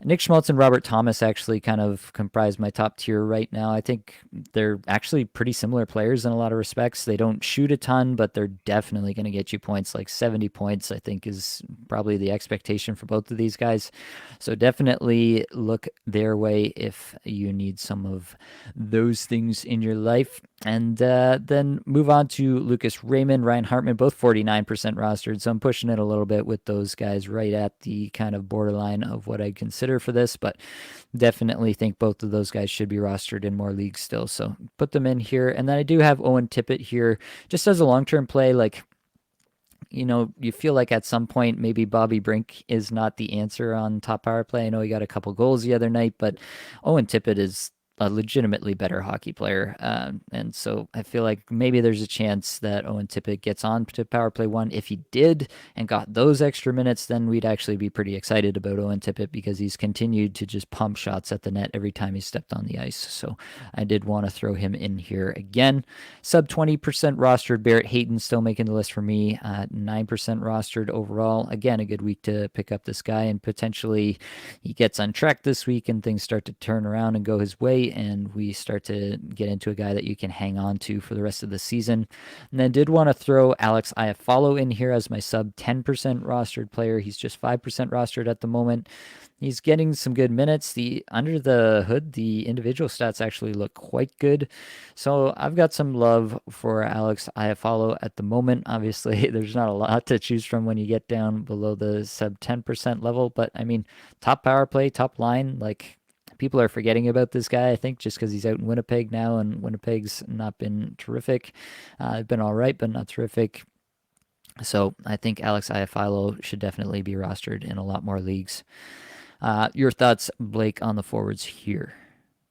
Nick Schmaltz and Robert Thomas actually kind of comprise my top tier right now. I think they're actually pretty similar players in a lot of respects. They don't shoot a ton, but they're definitely going to get you points. Like 70 points, I think, is probably the expectation for both of these guys. So definitely look their way if you need some of those things in your life. And then move on to Lucas Raymond, Ryan Hartman, both 49% rostered. So I'm pushing it a little bit with those guys right at the kind of borderline of what I'd consider for this, but definitely think both of those guys should be rostered in more leagues still. So put them in here. And then I do have Owen Tippett here just as a long-term play. Like, you feel like at some point maybe Bobby Brink is not the answer on top power play. I know he got a couple goals the other night, but Owen Tippett is a legitimately better hockey player. And so I feel like maybe there's a chance that Owen Tippett gets on to power play one. If he did and got those extra minutes, then we'd actually be pretty excited about Owen Tippett because he's continued to just pump shots at the net every time he stepped on the ice. So I did want to throw him in here again. Sub 20% rostered, Barrett Hayton still making the list for me. 9% rostered overall. Again, a good week to pick up this guy, and potentially he gets on track this week and things start to turn around and go his way, and we start to get into a guy that you can hang on to for the rest of the season. And then did want to throw Alex Iafallo in here as my sub 10% rostered player. He's just 5% rostered at the moment. He's getting some good minutes. The under the hood, the individual stats actually look quite good. So I've got some love for Alex Iafallo at the moment. Obviously, there's not a lot to choose from when you get down below the sub 10% level, but I mean, top power play, top line, like people are forgetting about this guy, I think, just because he's out in Winnipeg now, and Winnipeg's not been terrific. It's been all right, but not terrific. So I think Alex Iafallo should definitely be rostered in a lot more leagues. Your thoughts, Blake, on the forwards here?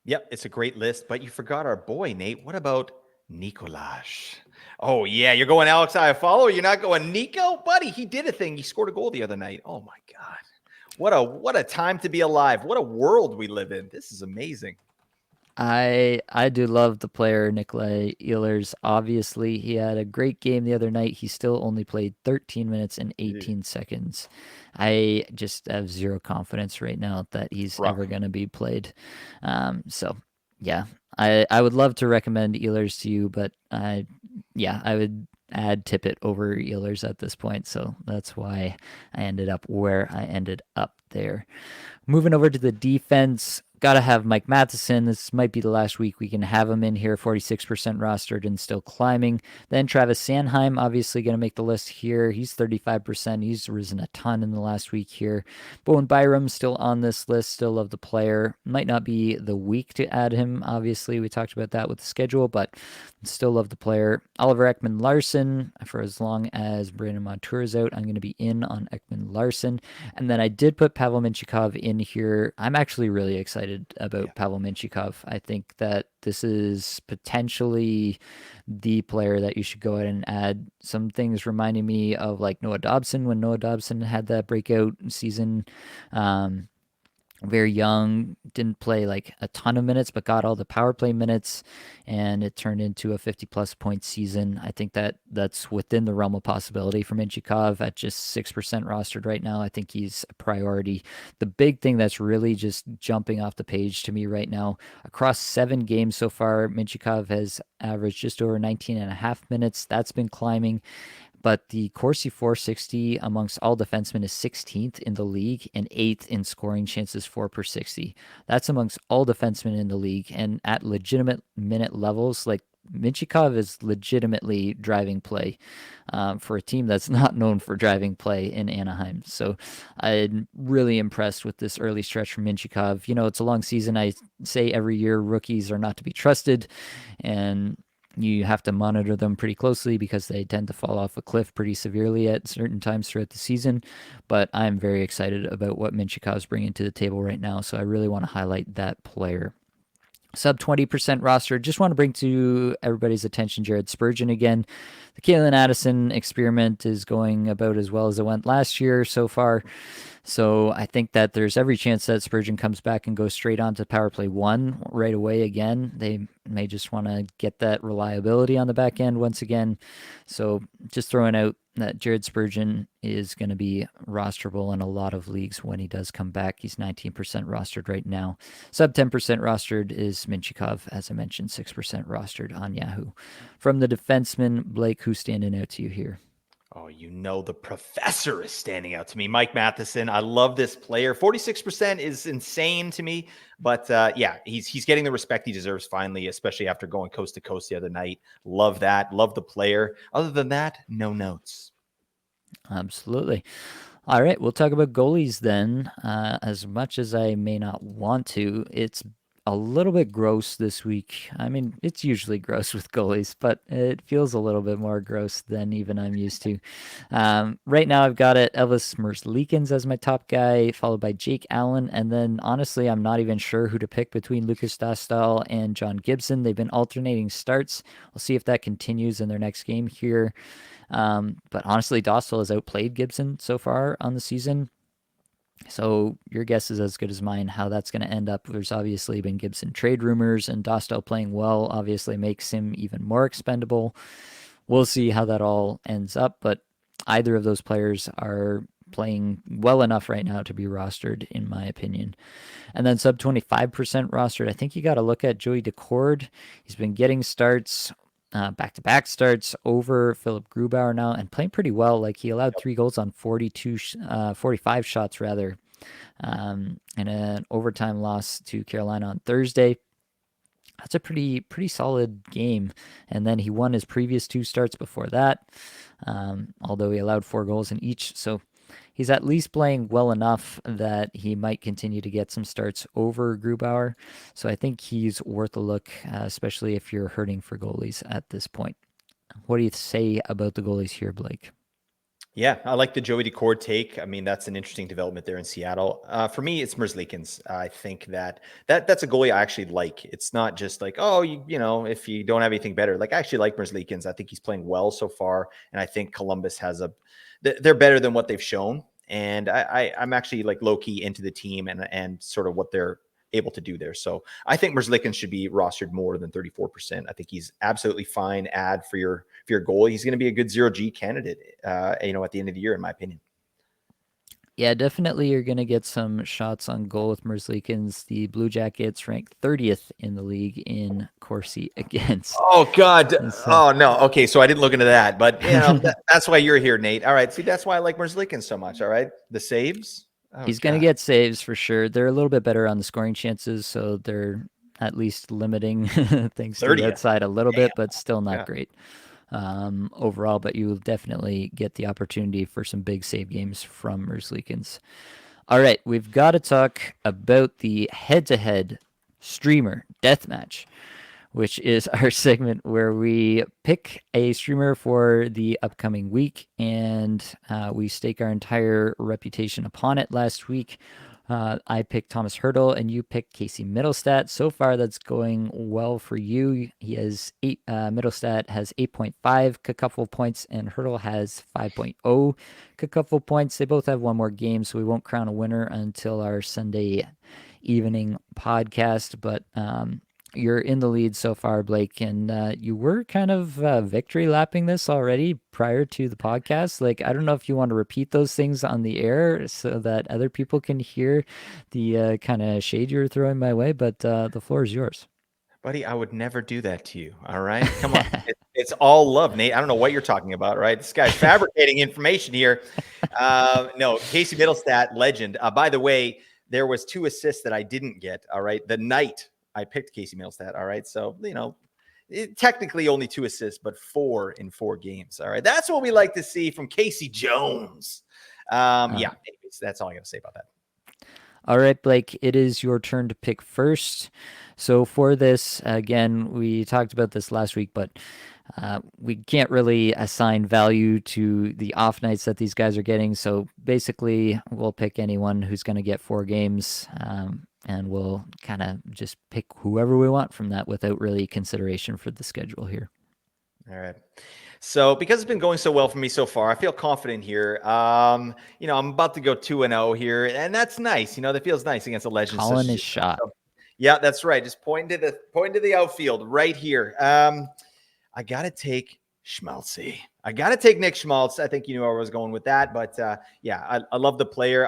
Yep, it's a great list, but you forgot our boy, Nate. What about Nikolaj? Oh, yeah, you're going Alex Iafallo. You're not going Nico? Buddy, he did a thing. He scored a goal the other night. Oh, my God. What a time to be alive. What a world we live in. This is amazing. I do love the player Nikolai Ehlers. Obviously, he had a great game the other night. He still only played 13 minutes and 18 seconds. I just have zero confidence right now that he's ever going to be played. So, yeah, I would love to recommend Ehlers to you, but I would add Tippett over Ehlers at this point. So that's why I ended up where I ended up there. Moving over to the defense, got to have Mike Matheson. This might be the last week we can have him in here, 46% rostered and still climbing. Then Travis Sanheim, obviously going to make the list here. He's 35%. He's risen a ton in the last week here. Bowen Byram still on this list. Still love the player. Might not be the week to add him. Obviously, we talked about that with the schedule, but still love the player. Oliver Ekman-Larsson, for as long as Brandon Montour is out, I'm going to be in on Ekman-Larsson. And then I did put Pavel Mintyukov in here. I'm actually really excited about Pavel Mintyukov. I think that this is potentially the player that you should go ahead and add. Some things reminding me of like Noah Dobson when Noah Dobson had that breakout season. Very young, didn't play like a ton of minutes, but got all the power play minutes, and it turned into a 50-plus point season. I think that that's within the realm of possibility for Mintyukov at just 6% rostered right now. I think he's a priority. The big thing that's really just jumping off the page to me right now, across 7 games so far, Mintyukov has averaged just over 19 and a half minutes. That's been climbing. But the Corsi 460 amongst all defensemen is 16th in the league and 8th in scoring chances for per 60. That's amongst all defensemen in the league. And at legitimate minute levels, like Mintyukov is legitimately driving play for a team that's not known for driving play in Anaheim. So I'm really impressed with this early stretch from Mintyukov. It's a long season. I say every year rookies are not to be trusted, and you have to monitor them pretty closely because they tend to fall off a cliff pretty severely at certain times throughout the season. But I'm very excited about what Mintyukov's bringing to the table right now, so I really want to highlight that player. Sub 20% roster. Just want to bring to everybody's attention Jared Spurgeon again. the Kalen Addison experiment is going about as well as it went last year so far. So I think that there's every chance that Spurgeon comes back and goes straight on to power play one right away again. They may just want to get that reliability on the back end once again. So just throwing out that Jared Spurgeon is going to be rosterable in a lot of leagues when he does come back. He's 19% rostered right now. Sub 10% rostered is Minchikov, as I mentioned, 6% rostered on Yahoo. From the defenseman, Blake, who's standing out to you here? Oh, the professor is standing out to me. Mike Matheson. I love this player. 46% is insane to me. But yeah, he's getting the respect he deserves finally, especially after going coast to coast the other night. Love that. Love the player. Other than that, no notes. Absolutely. All right, we'll talk about goalies then. As much as I may not want to, it's a little bit gross this week. I mean, it's usually gross with goalies, but it feels a little bit more gross than even I'm used to. Right now, I've got it Elvis Merzlikins as my top guy, followed by Jake Allen, and then honestly, I'm not even sure who to pick between Lucas Dostal and John Gibson. They've been alternating starts. We'll see if that continues in their next game here. But honestly, Dostal has outplayed Gibson so far on the season. So your guess is as good as mine how that's going to end up. There's obviously been Gibson trade rumors, and Dostal playing well obviously makes him even more expendable. We'll see how that all ends up, but either of those players are playing well enough right now to be rostered, in my opinion. And then sub 25% rostered, I think you got to look at Joey Decord. He's been getting starts, back-to-back starts over Philip Grubauer now, and playing pretty well. Like he allowed 3 goals on 45 shots rather, and an overtime loss to Carolina on Thursday. That's a pretty solid game. And then he won his previous 2 starts before that, although he allowed 4 goals in each. So he's at least playing well enough that he might continue to get some starts over Grubauer. So I think he's worth a look, especially if you're hurting for goalies at this point. What do you say about the goalies here, Blake? Yeah, I like the Joey Decord take. I mean, that's an interesting development there in Seattle. For me, it's Merzlikins. I think that's a goalie I actually like. It's not just like, oh, if you don't have anything better. Like, I actually like Merzlikins. I think he's playing well so far, and I think Columbus they're better than what they've shown. And I'm actually like low key into the team and sort of what they're able to do there. So I think Merzlikins should be rostered more than 34%. I think he's absolutely fine ad for your goal. He's going to be a good 0G candidate, at the end of the year, in my opinion. Yeah, definitely you're going to get some shots on goal with Merzlikins. The Blue Jackets ranked 30th in the league in Corsi against. Oh, God. So, Oh, no. Okay, so I didn't look into that. But, that's why you're here, Nate. All right. See, that's why I like Merzlikins so much. All right. The saves. Oh, he's going to God. get saves for sure. They're a little bit better on the scoring chances, so they're at least limiting things to the 30th. outside a little Damn. bit, but still not Yeah. great overall. But you will definitely get the opportunity for some big save games from Merzlikins. All right, we've got to talk about the head-to-head streamer deathmatch, which is our segment where we pick a streamer for the upcoming week, and we stake our entire reputation upon it. Last week, I picked Thomas Hurdle, and you picked Casey Middlestat. So far, that's going well for you. He has Middlestat has 8.5 cacuffle points, and Hurdle has 5.0 cacuffle points. They both have one more game, so we won't crown a winner until our Sunday evening podcast. But you're in the lead so far, Blake, and you were kind of victory lapping this already prior to the podcast. Like, I don't know if you want to repeat those things on the air so that other people can hear the kind of shade you're throwing my way, but the floor is yours. Buddy, I would never do that to you. All right. Come on. It's all love, Nate. I don't know what you're talking about, right? This guy's fabricating information here. No, Casey Middlestat, legend. By the way, there was 2 assists that I didn't get. All right. The night I picked Casey Middlestat. All right. So, technically only 2 assists, but 4 in 4 games. All right. That's what we like to see from Casey Jones. Yeah. Anyways, that's all I got to say about that. All right, Blake, it is your turn to pick first. So for this, again, we talked about this last week, but we can't really assign value to the off nights that these guys are getting. So basically, we'll pick anyone who's going to get 4 games, and we'll kind of just pick whoever we want from that without really consideration for the schedule here. All right. So because it's been going so well for me so far, I feel confident here. I'm about to go 2-0 here, and that's nice. That feels nice against a legend such Calling as his you. shot. So, yeah, that's right. Just pointing to the outfield right here. I gotta take Schmaltzy. I gotta take Nick Schmaltz. I think you knew where I was going with that, but I love the player.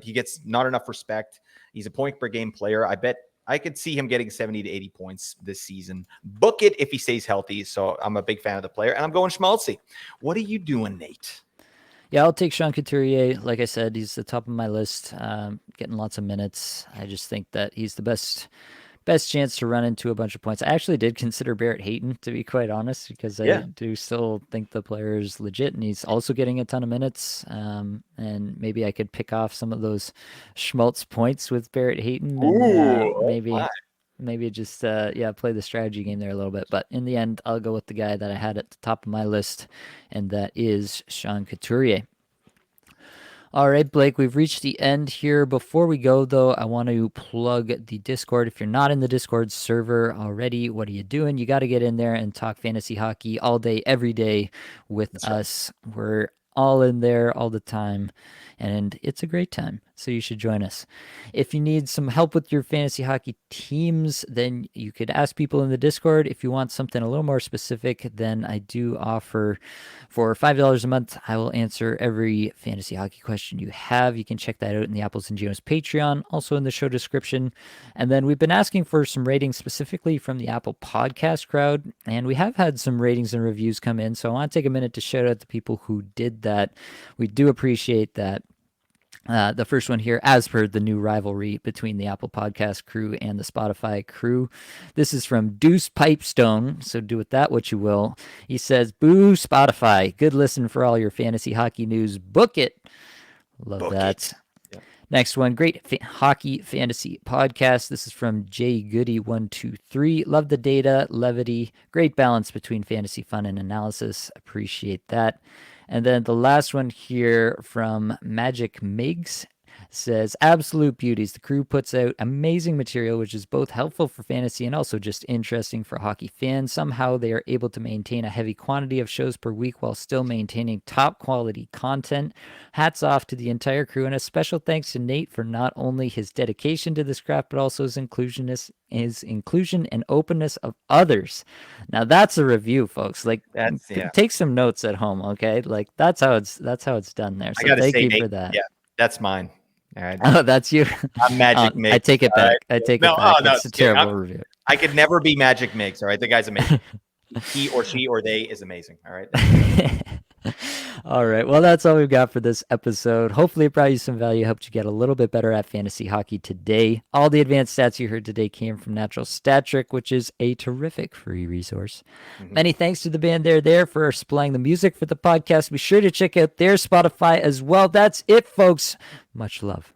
He gets not enough respect. He's a point per game player. I bet I could see him getting 70 to 80 points this season. Book it if he stays healthy. So I'm a big fan of the player, and I'm going Schmaltzy. What are you doing, Nate? Yeah, I'll take Sean Couturier. Like I said, he's the top of my list, getting lots of minutes. I just think that he's the best chance to run into a bunch of points. I actually did consider Barrett Hayton, to be quite honest, because I Yeah. do still think the player is legit, and he's also getting a ton of minutes. And maybe I could pick off some of those Schmaltz points with Barrett Hayton, and Ooh, maybe just play the strategy game there a little bit. But in the end, I'll go with the guy that I had at the top of my list, and that is Sean Couturier. All right, Blake, we've reached the end here. Before we go, though, I want to plug the Discord. If you're not in the Discord server already, what are you doing? You got to get in there and talk fantasy hockey all day, every day with That's us. We're all in there all the time, and it's a great time. So you should join us. If you need some help with your fantasy hockey teams, then you could ask people in the Discord. If you want something a little more specific, then I do offer for $5 a month, I will answer every fantasy hockey question you have. You can check that out in the Apples and Genos Patreon, also in the show description. And then we've been asking for some ratings specifically from the Apple Podcast crowd, and we have had some ratings and reviews come in. So I want to take a minute to shout out the people who did that. We do appreciate that. The first one here, as per the new rivalry between the Apple Podcast crew and the Spotify crew. This is from Deuce Pipestone, so do with that what you will. He says, "Boo Spotify, good listen for all your fantasy hockey news. Book it." Love book that. it. Yeah. Next one, great hockey fantasy podcast. This is from Jay Goody 123. Love the data, levity, great balance between fantasy fun and analysis. Appreciate that. And then the last one here from Magic Migs says, absolute beauties. The crew puts out amazing material, which is both helpful for fantasy and also just interesting for hockey fans. Somehow they are able to maintain a heavy quantity of shows per week while still maintaining top quality content. Hats off to the entire crew, and a special thanks to Nate for not only his dedication to this craft, but also his inclusion and openness of others. Now that's a review, folks. Like, take some notes at home, okay? Like that's how it's done there. So thank you for that. Yeah, that's mine. All right. Oh, that's you. I'm Magic Mix. I take it back. I take it back. It's a terrible review. I could never be Magic Mix. All right, the guy's amazing. He or she or they is amazing. All right. All right. Well, that's all we've got for this episode. Hopefully, it brought you some value, helped you get a little bit better at fantasy hockey today. All the advanced stats you heard today came from Natural Stat Trick, which is a terrific free resource. Mm-hmm. Many thanks to the band there for supplying the music for the podcast. Be sure to check out their Spotify as well. That's it, folks. Much love.